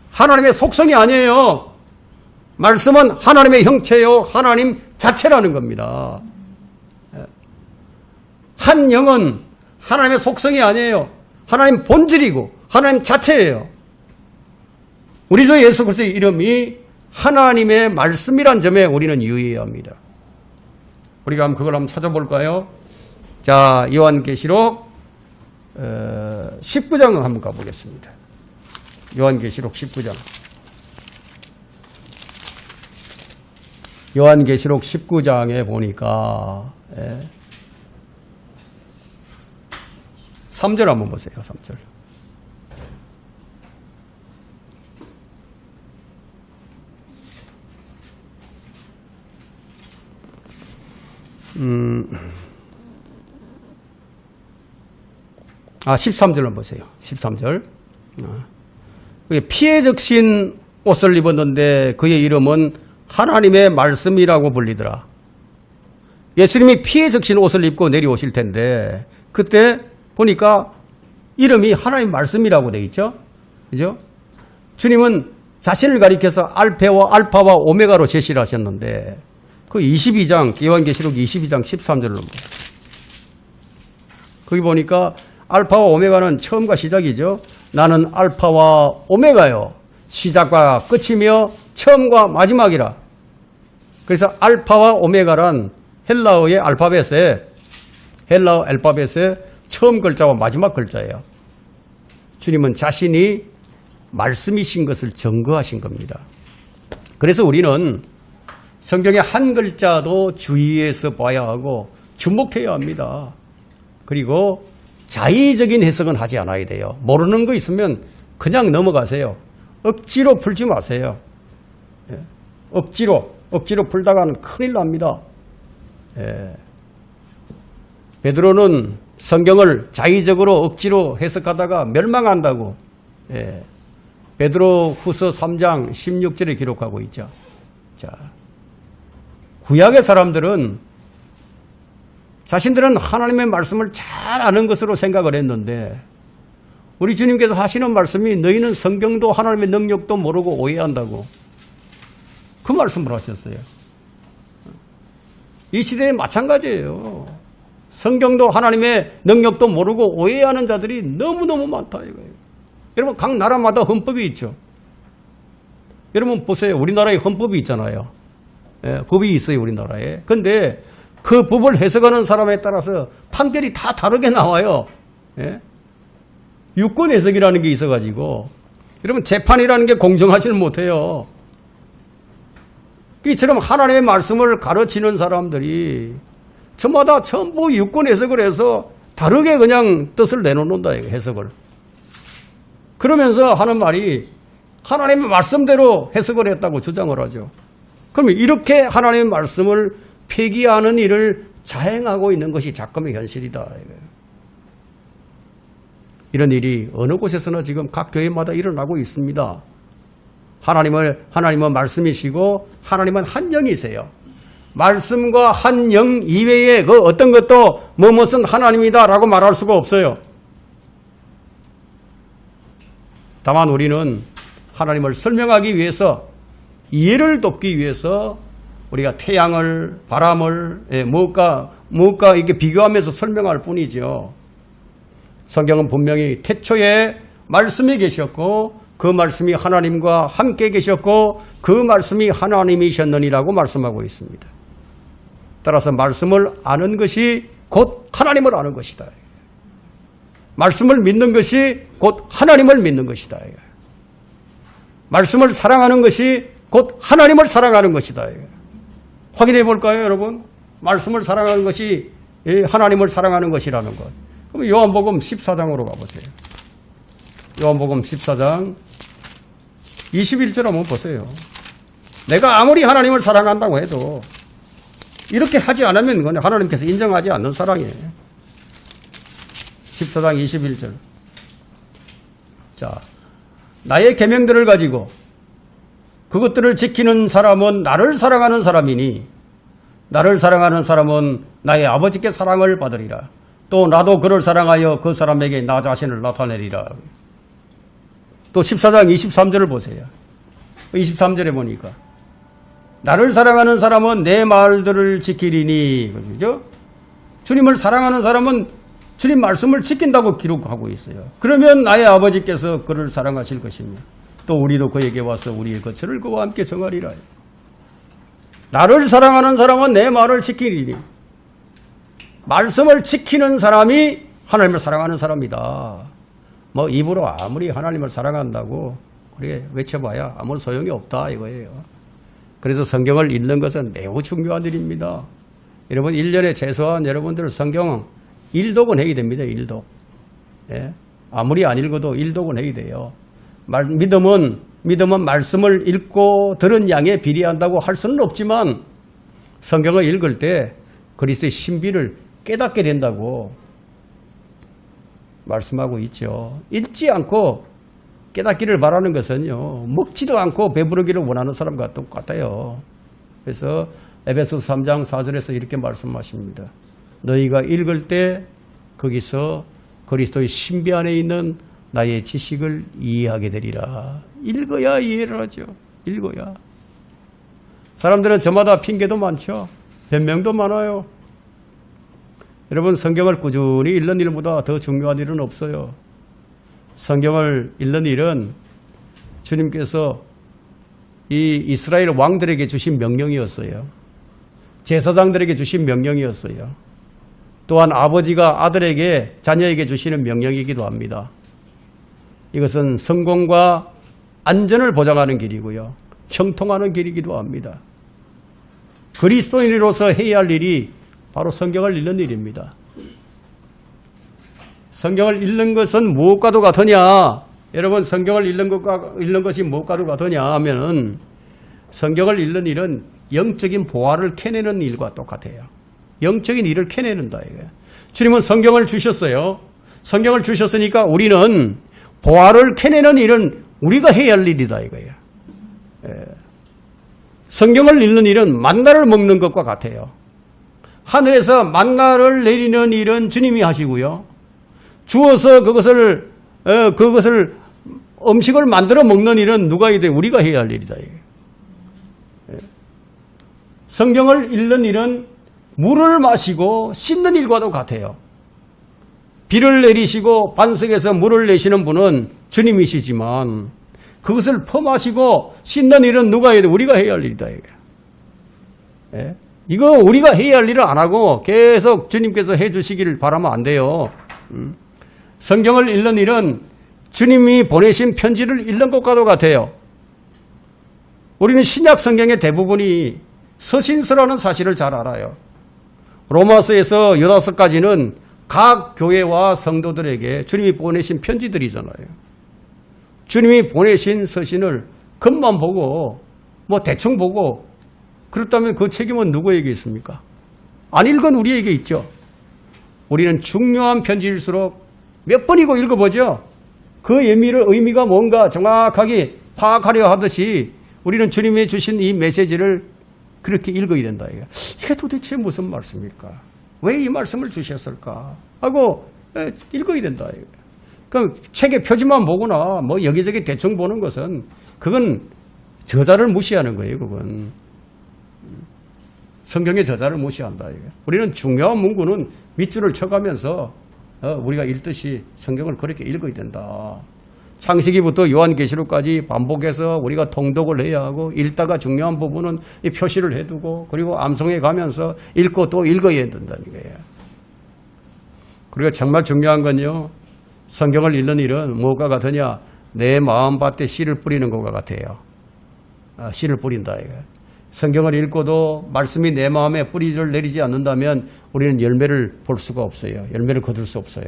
하나님의 속성이 아니에요. 말씀은 하나님의 형체요 하나님 자체라는 겁니다. 한 영은 하나님의 속성이 아니에요. 하나님 본질이고 하나님 자체예요. 우리 주 예수 그리스도의 이름이 하나님의 말씀이란 점에 우리는 유의해야 합니다. 우리가 그걸 한번 찾아볼까요? 자, 요한계시록 19장 한번 가보겠습니다. 요한계시록 19장. 요한계시록 19장에 보니까 3절 한번 보세요. 3절. 아, 13절을 보세요. 13절. 피에 적신 옷을 입었는데 그의 이름은 하나님의 말씀이라고 불리더라. 예수님이 피에 적신 옷을 입고 내려오실 텐데 그때 보니까 이름이 하나님 말씀이라고 되어 있죠. 그죠? 주님은 자신을 가리켜서 알파와 오메가로 제시를 하셨는데 그 22장, 요한계시록 22장 13절로 거기 보니까 알파와 오메가는 처음과 시작이죠. 나는 알파와 오메가요. 시작과 끝이며 처음과 마지막이라. 그래서 알파와 오메가란 헬라어의 알파벳에 처음 글자와 마지막 글자예요. 주님은 자신이 말씀이신 것을 증거하신 겁니다. 그래서 우리는 성경의 한 글자도 주의해서 봐야 하고 주목해야 합니다. 그리고 자의적인 해석은 하지 않아야 돼요. 모르는 거 있으면 그냥 넘어가세요. 억지로 풀지 마세요. 억지로 풀다가는 큰일 납니다. 베드로는 성경을 자의적으로 억지로 해석하다가 멸망한다고 베드로 후서 3장 16절에 기록하고 있죠. 자, 구약의 사람들은 자신들은 하나님의 말씀을 잘 아는 것으로 생각을 했는데 우리 주님께서 하시는 말씀이 너희는 성경도 하나님의 능력도 모르고 오해한다고 그 말씀을 하셨어요. 이 시대에 마찬가지예요. 성경도 하나님의 능력도 모르고 오해하는 자들이 너무너무 많다 이거예요. 여러분 각 나라마다 헌법이 있죠. 여러분 보세요. 우리나라에 헌법이 있잖아요. 법이 있어요 우리나라에. 그런데 그 법을 해석하는 사람에 따라서 판결이 다 다르게 나와요. 유권 해석이라는 게 있어가지고 여러분 재판이라는 게 공정하지는 못해요. 이처럼 하나님의 말씀을 가르치는 사람들이 저마다 전부 유권 해석을 해서 다르게 그냥 뜻을 내놓는다 해석을. 그러면서 하는 말이 하나님의 말씀대로 해석을 했다고 주장을 하죠. 그러면 이렇게 하나님의 말씀을 폐기하는 일을 자행하고 있는 것이 작금의 현실이다. 이런 일이 어느 곳에서나 지금 각 교회마다 일어나고 있습니다. 하나님은 말씀이시고 하나님은 한 영이세요. 말씀과 한 영 이외에 그 어떤 것도 무엇은 하나님이다라고 말할 수가 없어요. 다만 우리는 하나님을 설명하기 위해서 이해를 돕기 위해서 우리가 태양을 바람을 무엇과 이렇게 비교하면서 설명할 뿐이죠. 성경은 분명히 태초에 말씀이 계셨고 그 말씀이 하나님과 함께 계셨고 그 말씀이 하나님이셨느니라고 말씀하고 있습니다. 따라서 말씀을 아는 것이 곧 하나님을 아는 것이다. 말씀을 믿는 것이 곧 하나님을 믿는 것이다. 말씀을 사랑하는 것이 곧 하나님을 사랑하는 것이다. 확인해 볼까요, 여러분? 말씀을 사랑하는 것이 하나님을 사랑하는 것이라는 것. 그럼 요한복음 14장으로 가보세요. 요한복음 14장 21절 한번 보세요. 내가 아무리 하나님을 사랑한다고 해도 이렇게 하지 않으면 그건 하나님께서 인정하지 않는 사랑이에요. 14장 21절. 자, 나의 계명들을 가지고 그것들을 지키는 사람은 나를 사랑하는 사람이니 나를 사랑하는 사람은 나의 아버지께 사랑을 받으리라. 또 나도 그를 사랑하여 그 사람에게 나 자신을 나타내리라. 또 14장 23절을 보세요. 23절에 보니까 나를 사랑하는 사람은 내 말들을 지키리니. 그죠? 주님을 사랑하는 사람은 주님 말씀을 지킨다고 기록하고 있어요. 그러면 나의 아버지께서 그를 사랑하실 것이며 또 우리도 그에게 와서 우리의 거처를 그와 함께 정하리라. 나를 사랑하는 사람은 내 말을 지키리니. 말씀을 지키는 사람이 하나님을 사랑하는 사람이다. 뭐 입으로 아무리 하나님을 사랑한다고 그렇게 외쳐봐야 아무 소용이 없다 이거예요. 그래서 성경을 읽는 것은 매우 중요한 일입니다. 여러분 1년에 최소한 여러분들 성경 1독은 해야 됩니다. 1독. 예? 아무리 안 읽어도 1독은 해야 돼요. 믿음은 말씀을 읽고 들은 양에 비례한다고 할 수는 없지만 성경을 읽을 때 그리스도의 신비를 깨닫게 된다고 말씀하고 있죠. 읽지 않고 깨닫기를 바라는 것은요, 먹지도 않고 배부르기를 원하는 사람과 똑같아요. 그래서 에베소서 3장 4절에서 이렇게 말씀하십니다. 너희가 읽을 때 거기서 그리스도의 신비 안에 있는 나의 지식을 이해하게 되리라. 읽어야 이해를 하죠. 읽어야. 사람들은 저마다 핑계도 많죠. 변명도 많아요. 여러분 성경을 꾸준히 읽는 일보다 더 중요한 일은 없어요. 성경을 읽는 일은 주님께서 이 이스라엘 왕들에게 주신 명령이었어요. 제사장들에게 주신 명령이었어요. 또한 아버지가 아들에게 자녀에게 주시는 명령이기도 합니다. 이것은 성공과 안전을 보장하는 길이고요. 형통하는 길이기도 합니다. 그리스도인으로서 해야 할 일이 바로 성경을 읽는 일입니다. 성경을 읽는 것은 무엇과도 같으냐? 여러분 성경을 읽는 것이 무엇과도 같으냐 하면은 성경을 읽는 일은 영적인 보화를 캐내는 일과 똑같아요. 영적인 일을 캐내는다 이거예요. 주님은 성경을 주셨어요. 성경을 주셨으니까 우리는 보화를 캐내는 일은 우리가 해야 할 일이다 이거예요. 성경을 읽는 일은 만나를 먹는 것과 같아요. 하늘에서 만나를 내리는 일은 주님이 하시고요. 주어서 그것을 음식을 만들어 먹는 일은 누가 해야 돼? 우리가 해야 할 일이다. 성경을 읽는 일은 물을 마시고 씻는 일과도 같아요. 비를 내리시고 반석에서 물을 내시는 분은 주님이시지만 그것을 퍼마시고 씻는 일은 누가 해야 돼? 우리가 해야 할 일이다. 이거 우리가 해야 할 일을 안 하고 계속 주님께서 해 주시기를 바라면 안 돼요. 성경을 읽는 일은 주님이 보내신 편지를 읽는 것과도 같아요. 우리는 신약 성경의 대부분이 서신서라는 사실을 잘 알아요. 로마서에서 유다서까지는 각 교회와 성도들에게 주님이 보내신 편지들이잖아요. 주님이 보내신 서신을 겉만 보고 뭐 대충 보고 그렇다면 그 책임은 누구에게 있습니까? 안 읽은 우리에게 있죠. 우리는 중요한 편지일수록 몇 번이고 읽어보죠. 그 의미가 뭔가 정확하게 파악하려 하듯이 우리는 주님이 주신 이 메시지를 그렇게 읽어야 된다. 이게 도대체 무슨 말씀일까? 왜 이 말씀을 주셨을까? 하고 읽어야 된다. 그럼 책의 표지만 보거나 뭐 여기저기 대충 보는 것은 그건 저자를 무시하는 거예요. 그건 성경의 저자를 무시한다. 우리는 중요한 문구는 밑줄을 쳐가면서 우리가 읽듯이 성경을 그렇게 읽어야 된다. 창세기부터 요한계시록까지 반복해서 우리가 통독을 해야 하고 읽다가 중요한 부분은 이 표시를 해두고 그리고 암송해 가면서 읽고 또 읽어야 된다는 거예요. 그리고 정말 중요한 건요. 성경을 읽는 일은 무엇과 같으냐? 내 마음밭에 씨를 뿌리는 것과 같아요. 씨를 뿌린다. 이거. 성경을 읽고도 말씀이 내 마음에 뿌리를 내리지 않는다면 우리는 열매를 볼 수가 없어요. 열매를 거둘 수 없어요.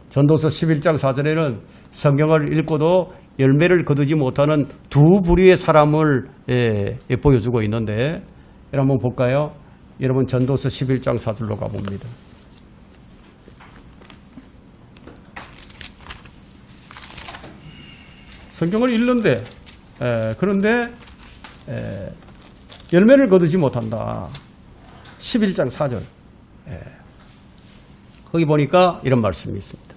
전도서 11장 4절에는 성경을 읽고도 열매를 거두지 못하는 두 부류의 사람을 보여주고 있는데, 여러분 한번 볼까요? 여러분 전도서 11장 4절로 가봅니다. 성경을 읽는데 그런데 열매를 거두지 못한다. 11장 4절. 거기 보니까 이런 말씀이 있습니다.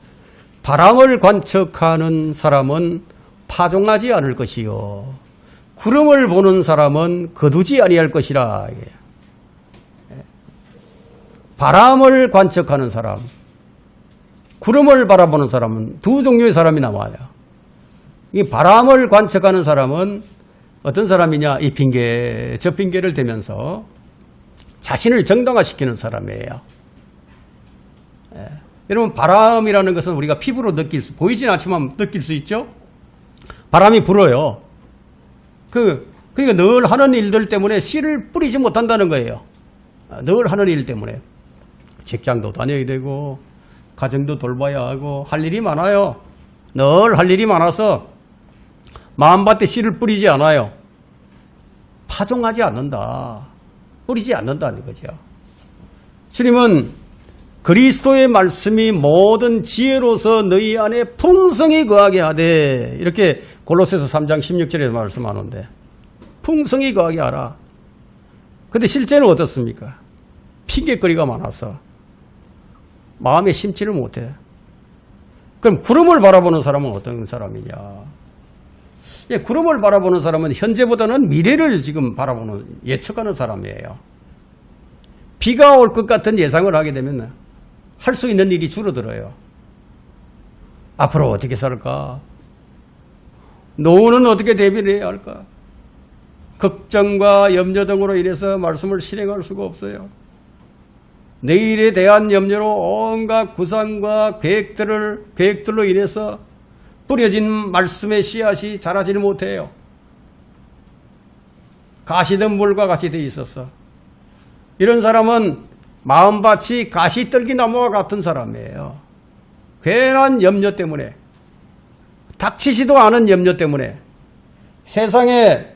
바람을 관측하는 사람은 파종하지 않을 것이요 구름을 보는 사람은 거두지 아니할 것이라. 바람을 관측하는 사람, 구름을 바라보는 사람은 두 종류의 사람이 나와요. 이 바람을 관측하는 사람은 어떤 사람이냐? 이 핑계, 저 핑계를 대면서 자신을 정당화시키는 사람이에요. 여러분, 바람이라는 것은 우리가 피부로 보이진 않지만 느낄 수 있죠? 바람이 불어요. 그러니까 늘 하는 일들 때문에 씨를 뿌리지 못한다는 거예요. 늘 하는 일 때문에. 직장도 다녀야 되고, 가정도 돌봐야 하고, 할 일이 많아요. 늘 할 일이 많아서 마음밭에 씨를 뿌리지 않아요. 파종하지 않는다. 뿌리지 않는다는 거죠. 주님은 그리스도의 말씀이 모든 지혜로서 너희 안에 풍성히 거하게 하되, 이렇게 골로새서 3장 16절에 말씀하는데, 풍성히 거하게 하라. 근데 실제는 어떻습니까? 핑계거리가 많아서 마음에 심지를 못해. 그럼 구름을 바라보는 사람은 어떤 사람이냐? 구름을 바라보는 사람은 현재보다는 미래를 지금 바라보는, 예측하는 사람이에요. 비가 올 것 같은 예상을 하게 되면 할 수 있는 일이 줄어들어요. 앞으로 어떻게 살까? 노후는 어떻게 대비를 해야 할까? 걱정과 염려 등으로 인해서 말씀을 실행할 수가 없어요. 내일에 대한 염려로 온갖 구상과 계획들로 인해서 뿌려진 말씀의 씨앗이 자라지를 못해요. 가시덤불과 같이 되어 있어서. 이런 사람은 마음밭이 가시떨기나무와 같은 사람이에요. 괜한 염려 때문에, 닥치지도 않은 염려 때문에, 세상의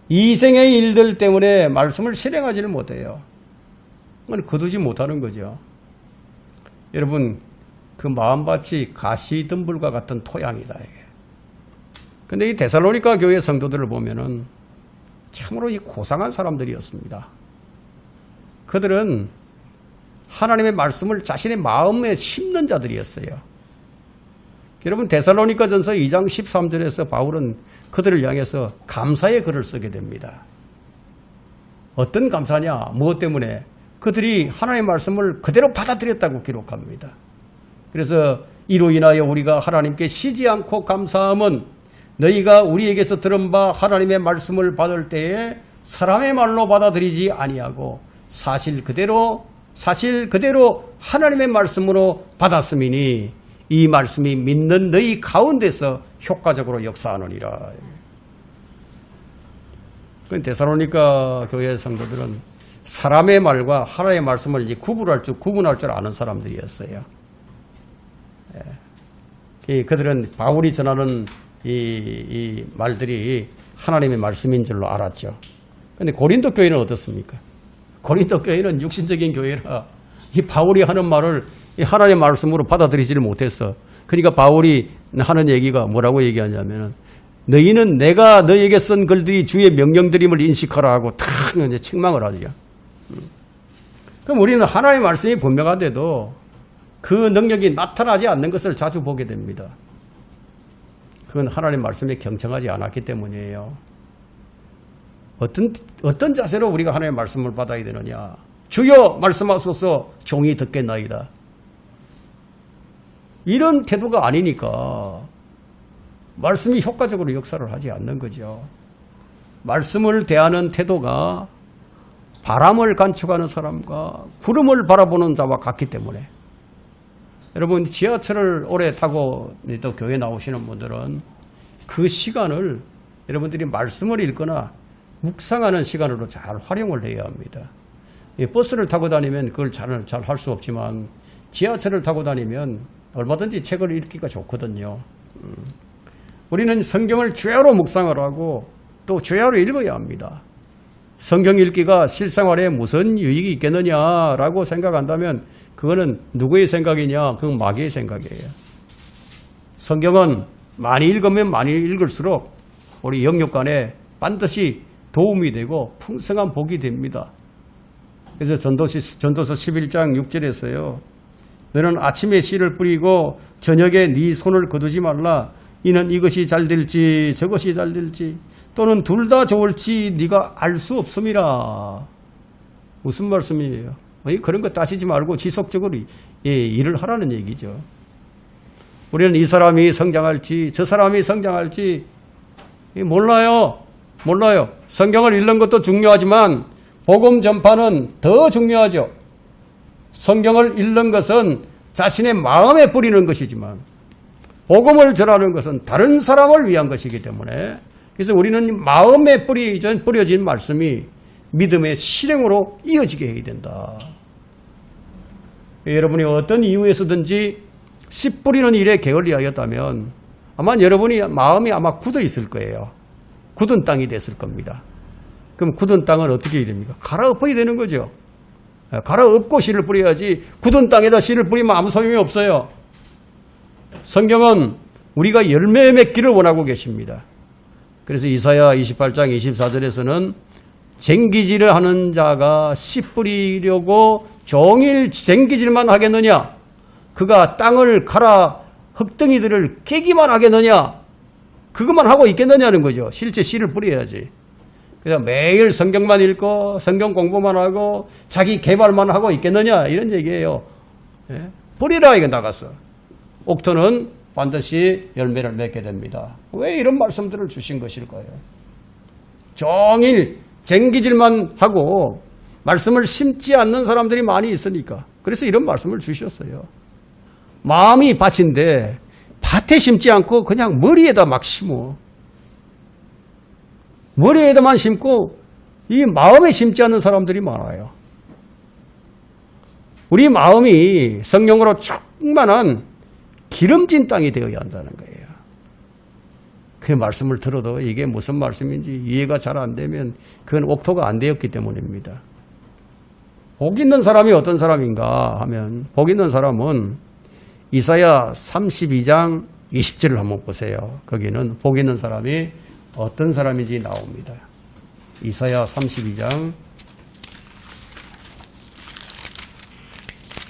이생의 일들 때문에 말씀을 실행하지를 못해요. 그건 거두지 못하는 거죠. 여러분, 그 마음밭이 가시덤불과 같은 토양이다. 그런데 이 데살로니가 교회 성도들을 보면은 참으로 이 고상한 사람들이었습니다. 그들은 하나님의 말씀을 자신의 마음에 심는 자들이었어요. 여러분, 데살로니가 전서 2장 13절에서 바울은 그들을 향해서 감사의 글을 쓰게 됩니다. 어떤 감사냐? 무엇 때문에? 그들이 하나님의 말씀을 그대로 받아들였다고 기록합니다. 그래서 이로 인하여 우리가 하나님께 쉬지 않고 감사함은 너희가 우리에게서 들은 바 하나님의 말씀을 받을 때에 사람의 말로 받아들이지 아니하고 사실 그대로 하나님의 말씀으로 받았음이니 이 말씀이 믿는 너희 가운데서 효과적으로 역사하느니라. 데살로니가 교회 성도들은 사람의 말과 하나님의 말씀을 이제 구분할 줄 아는 사람들이었어요. 그들은 바울이 전하는 이 말들이 하나님의 말씀인 줄로 알았죠. 그런데 고린도 교회는 어떻습니까? 고린도 교회는 육신적인 교회라 이 바울이 하는 말을 하나님의 말씀으로 받아들이지를 못했어. 그러니까 바울이 하는 얘기가 뭐라고 얘기하냐면은 너희는 내가 너희에게 쓴 글들이 주의 명령드림을 인식하라 하고 탁 이제 책망을 하죠. 그럼 우리는 하나님의 말씀이 분명한데도 그 능력이 나타나지 않는 것을 자주 보게 됩니다. 그건 하나님의 말씀에 경청하지 않았기 때문이에요. 어떤 자세로 우리가 하나님의 말씀을 받아야 되느냐? 주여 말씀하소서 종이 듣겠나이다. 이런 태도가 아니니까 말씀이 효과적으로 역사를 하지 않는 거죠. 말씀을 대하는 태도가 바람을 관측하는 사람과 구름을 바라보는 자와 같기 때문에 여러분 지하철을 오래 타고 또 교회 나오시는 분들은 그 시간을 여러분들이 말씀을 읽거나 묵상하는 시간으로 잘 활용을 해야 합니다. 버스를 타고 다니면 그걸 잘 할 수 없지만 지하철을 타고 다니면 얼마든지 책을 읽기가 좋거든요. 우리는 성경을 죄로 묵상을 하고 또 죄로 읽어야 합니다. 성경 읽기가 실생활에 무슨 유익이 있겠느냐라고 생각한다면 그거는 누구의 생각이냐? 그건 마귀의 생각이에요. 성경은 많이 읽으면 많이 읽을수록 우리 영육간에 반드시 도움이 되고 풍성한 복이 됩니다. 그래서 전도서 11장 6절에서요. 너는 아침에 씨를 뿌리고 저녁에 네 손을 거두지 말라. 이는 이것이 잘 될지 저것이 잘 될지 또는 둘 다 좋을지 네가 알 수 없음이라. 무슨 말씀이에요? 그런 거 따지지 말고 지속적으로 일을 하라는 얘기죠. 우리는 이 사람이 성장할지 저 사람이 성장할지 몰라요. 성경을 읽는 것도 중요하지만 복음 전파는 더 중요하죠. 성경을 읽는 것은 자신의 마음에 뿌리는 것이지만 복음을 전하는 것은 다른 사람을 위한 것이기 때문에 그래서 우리는 마음에 뿌려진 말씀이 믿음의 실행으로 이어지게 해야 된다. 여러분이 어떤 이유에서든지 씨 뿌리는 일에 게을리하였다면 아마 여러분이 마음이 아마 굳어 있을 거예요. 굳은 땅이 됐을 겁니다. 그럼 굳은 땅은 어떻게 해야 됩니까? 갈아엎어야 되는 거죠. 갈아엎고 씨를 뿌려야지 굳은 땅에다 씨를 뿌리면 아무 소용이 없어요. 성경은 우리가 열매 맺기를 원하고 계십니다. 그래서 이사야 28장 24절에서는 쟁기질을 하는 자가 씨 뿌리려고 종일 쟁기질만 하겠느냐? 그가 땅을 갈아 흙덩이들을 깨기만 하겠느냐? 그것만 하고 있겠느냐는 거죠. 실제 씨를 뿌려야지. 그래서 매일 성경만 읽고 성경 공부만 하고 자기 개발만 하고 있겠느냐? 이런 얘기예요. 뿌리라 이거 나가서. 옥토는 반드시 열매를 맺게 됩니다. 왜 이런 말씀들을 주신 것일까요? 종일 쟁기질만 하고 말씀을 심지 않는 사람들이 많이 있으니까. 그래서 이런 말씀을 주셨어요. 마음이 밭인데 밭에 심지 않고 그냥 머리에다 막 심어. 머리에다만 심고 이 마음에 심지 않는 사람들이 많아요. 우리 마음이 성령으로 충만한 기름진 땅이 되어야 한다는 거예요. 그 말씀을 들어도 이게 무슨 말씀인지 이해가 잘 안 되면 그건 옥토가 안 되었기 때문입니다. 복 있는 사람이 어떤 사람인가 하면 복 있는 사람은 이사야 32장 20절을 한번 보세요. 거기는 복 있는 사람이 어떤 사람인지 나옵니다. 이사야 32장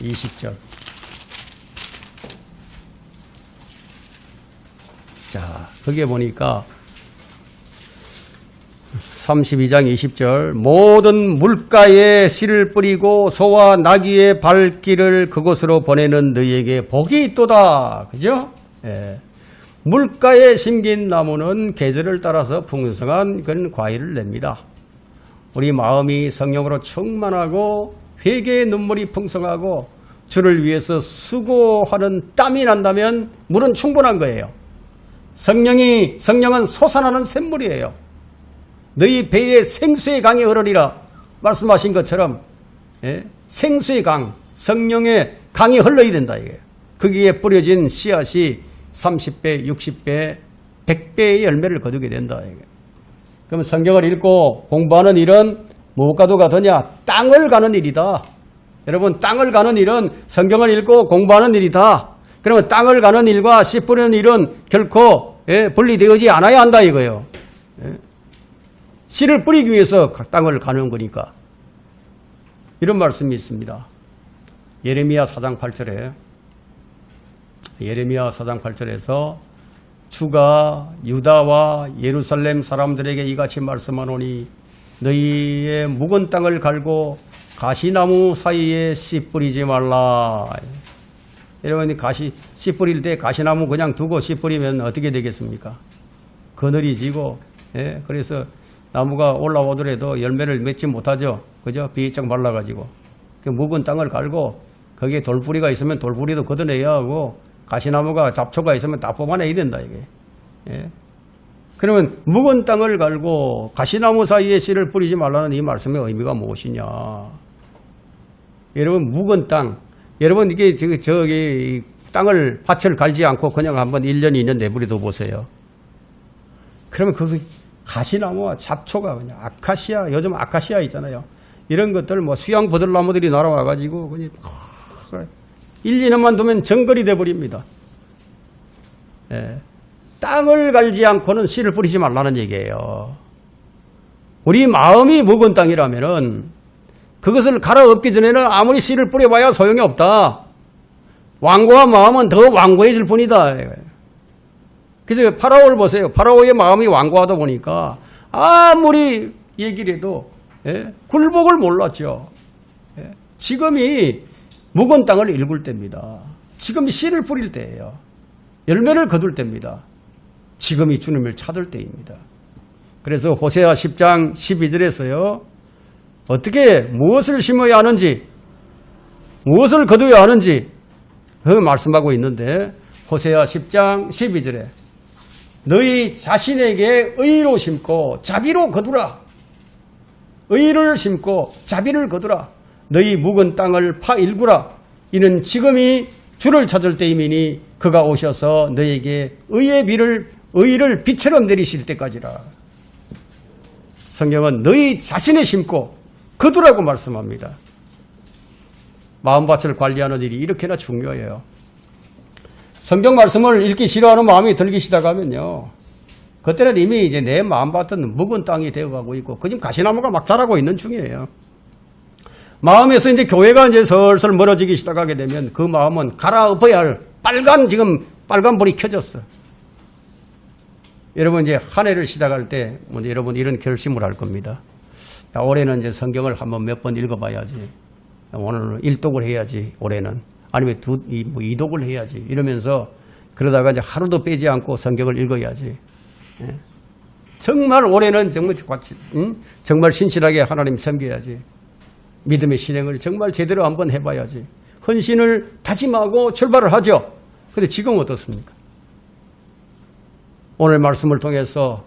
20절. 자, 거기에 보니까 32장 20절 모든 물가에 씨를 뿌리고 소와 나귀의 발길을 그곳으로 보내는 너희에게 복이 있도다. 그죠? 예. 물가에 심긴 나무는 계절을 따라서 풍성한 그런 과일을 냅니다. 우리 마음이 성령으로 충만하고 회개의 눈물이 풍성하고 주를 위해서 수고하는 땀이 난다면 물은 충분한 거예요. 성령은 솟아나는 샘물이에요. 너희 배에 생수의 강이 흐르리라 말씀하신 것처럼 생수의 강, 성령의 강이 흘러야 된다. 이게. 거기에 뿌려진 씨앗이 30배, 60배, 100배의 열매를 거두게 된다. 이게. 그럼 성경을 읽고 공부하는 일은 무엇과도 같으냐? 땅을 가는 일이다. 여러분, 땅을 가는 일은 성경을 읽고 공부하는 일이다. 그러면 땅을 가는 일과 씨 뿌리는 일은 결코 분리되어지 않아야 한다 이거예요. 씨를 뿌리기 위해서 땅을 가는 거니까. 이런 말씀이 있습니다. 예레미야 4장 8절에서 주가 유다와 예루살렘 사람들에게 이같이 말씀하노니 너희의 묵은 땅을 갈고 가시나무 사이에 씨 뿌리지 말라. 여러분, 씨 뿌릴 때 가시나무 그냥 두고 씨 뿌리면 어떻게 되겠습니까? 그늘이 지고, 그래서 나무가 올라오더라도 열매를 맺지 못하죠. 그죠? 비쩍 말라가지고. 그 묵은 땅을 갈고 거기에 돌뿌리가 있으면 돌뿌리도 걷어내야 하고 가시나무가 잡초가 있으면 다 뽑아내야 된다, 이게. 그러면 묵은 땅을 갈고 가시나무 사이에 씨를 뿌리지 말라는 이 말씀의 의미가 무엇이냐? 여러분, 묵은 땅. 여러분, 이게 저기 땅을 밭을 갈지 않고 그냥 한번 1년, 2년 내버려둬 보세요. 그러면 그 가시나무와 잡초가 그냥 아카시아, 요즘 아카시아 있잖아요. 이런 것들 뭐 수양 버들나무들이 날아와가지고 그냥 1, 2년만 두면 정글이 돼버립니다. 예. 땅을 갈지 않고는 씨를 뿌리지 말라는 얘기예요. 우리 마음이 묵은 땅이라면은 그것을 갈아엎기 전에는 아무리 씨를 뿌려봐야 소용이 없다. 완고한 마음은 더 완고해질 뿐이다. 그래서 파라오를 보세요. 파라오의 마음이 완고하다 보니까 아무리 얘기를 해도 굴복을 몰랐죠. 지금이 묵은 땅을 일굴 때입니다. 지금이 씨를 뿌릴 때예요. 열매를 거둘 때입니다. 지금이 주님을 찾을 때입니다. 그래서 호세아 10장 12절에서요. 어떻게 무엇을 심어야 하는지 무엇을 거둬야 하는지 그 말씀하고 있는데 호세아 10장 12절에 너희 자신에게 의로 심고 자비로 거두라. 의를 심고 자비를 거두라. 너희 묵은 땅을 파일구라. 이는 지금이 주를 찾을 때이미니 그가 오셔서 너희에게 의를 비처럼 내리실 때까지라. 성경은 너희 자신에 심고 거두라고 말씀합니다. 마음밭을 관리하는 일이 이렇게나 중요해요. 성경 말씀을 읽기 싫어하는 마음이 들기 시작하면요. 그때는 이미 이제 내 마음밭은 묵은 땅이 되어가고 있고, 지금 가시나무가 막 자라고 있는 중이에요. 마음에서 이제 교회가 이제 슬슬 멀어지기 시작하게 되면 그 마음은 갈아엎어야 할 빨간 불이 켜졌어. 여러분 이제 한 해를 시작할 때 먼저 여러분 이런 결심을 할 겁니다. 야, 올해는 이제 성경을 한번 몇 번 읽어봐야지. 오늘 1독을 해야지. 올해는 아니면 2독을 해야지. 이러면서 그러다가 이제 하루도 빼지 않고 성경을 읽어야지. 예. 정말 올해는 정말 신실하게 하나님 섬겨야지. 믿음의 실행을 정말 제대로 한번 해봐야지. 헌신을 다짐하고 출발을 하죠. 그런데 지금 어떻습니까? 오늘 말씀을 통해서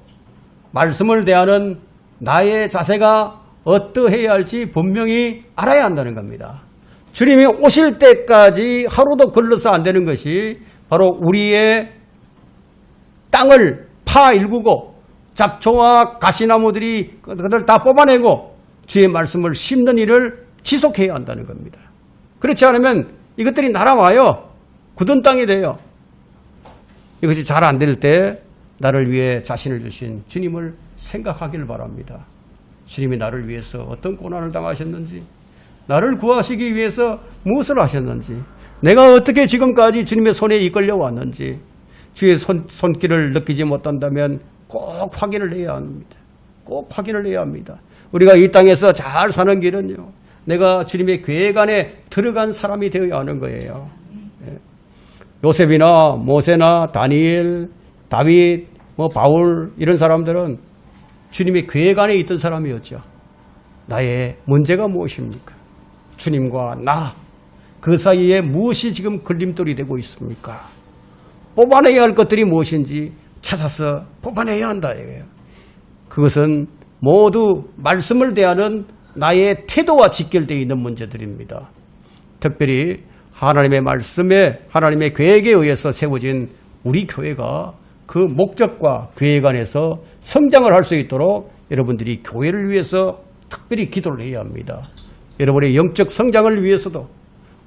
말씀을 대하는 나의 자세가 어떠해야 할지 분명히 알아야 한다는 겁니다. 주님이 오실 때까지 하루도 걸러서 안 되는 것이 바로 우리의 땅을 파일구고 잡초와 가시나무들이 그들 다 뽑아내고 주의 말씀을 심는 일을 지속해야 한다는 겁니다. 그렇지 않으면 이것들이 날아와요. 굳은 땅이 돼요. 이것이 잘 안 될 때 나를 위해 자신을 주신 주님을 생각하기를 바랍니다. 주님이 나를 위해서 어떤 고난을 당하셨는지, 나를 구하시기 위해서 무엇을 하셨는지, 내가 어떻게 지금까지 주님의 손에 이끌려 왔는지, 주의 손길을 느끼지 못한다면 꼭 확인을 해야 합니다. 꼭 확인을 해야 합니다. 우리가 이 땅에서 잘 사는 길은요, 내가 주님의 계획 안에 들어간 사람이 되어야 하는 거예요. 요셉이나 모세나 다니엘, 다윗, 바울 이런 사람들은 주님의 계획 안에 있던 사람이었죠. 나의 문제가 무엇입니까? 주님과 나, 그 사이에 무엇이 지금 걸림돌이 되고 있습니까? 뽑아내야 할 것들이 무엇인지 찾아서 뽑아내야 한다. 그것은 모두 말씀을 대하는 나의 태도와 직결되어 있는 문제들입니다. 특별히 하나님의 말씀에, 하나님의 계획에 의해서 세워진 우리 교회가 그 목적과 계획 안에서 성장을 할 수 있도록 여러분들이 교회를 위해서 특별히 기도를 해야 합니다. 여러분의 영적 성장을 위해서도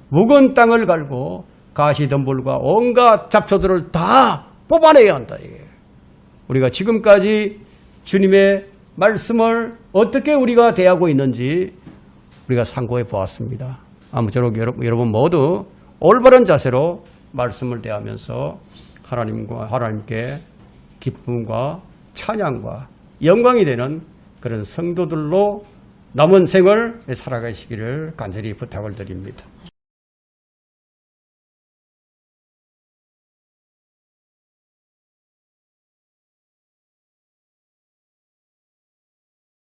묵은 땅을 갈고 가시덤불과 온갖 잡초들을 다 뽑아내야 한다. 우리가 지금까지 주님의 말씀을 어떻게 우리가 대하고 있는지 우리가 상고해 보았습니다. 아무쪼록 여러분 모두 올바른 자세로 말씀을 대하면서 하나님께 기쁨과 찬양과 영광이 되는 그런 성도들로 남은 생을 살아가시기를 간절히 부탁을 드립니다.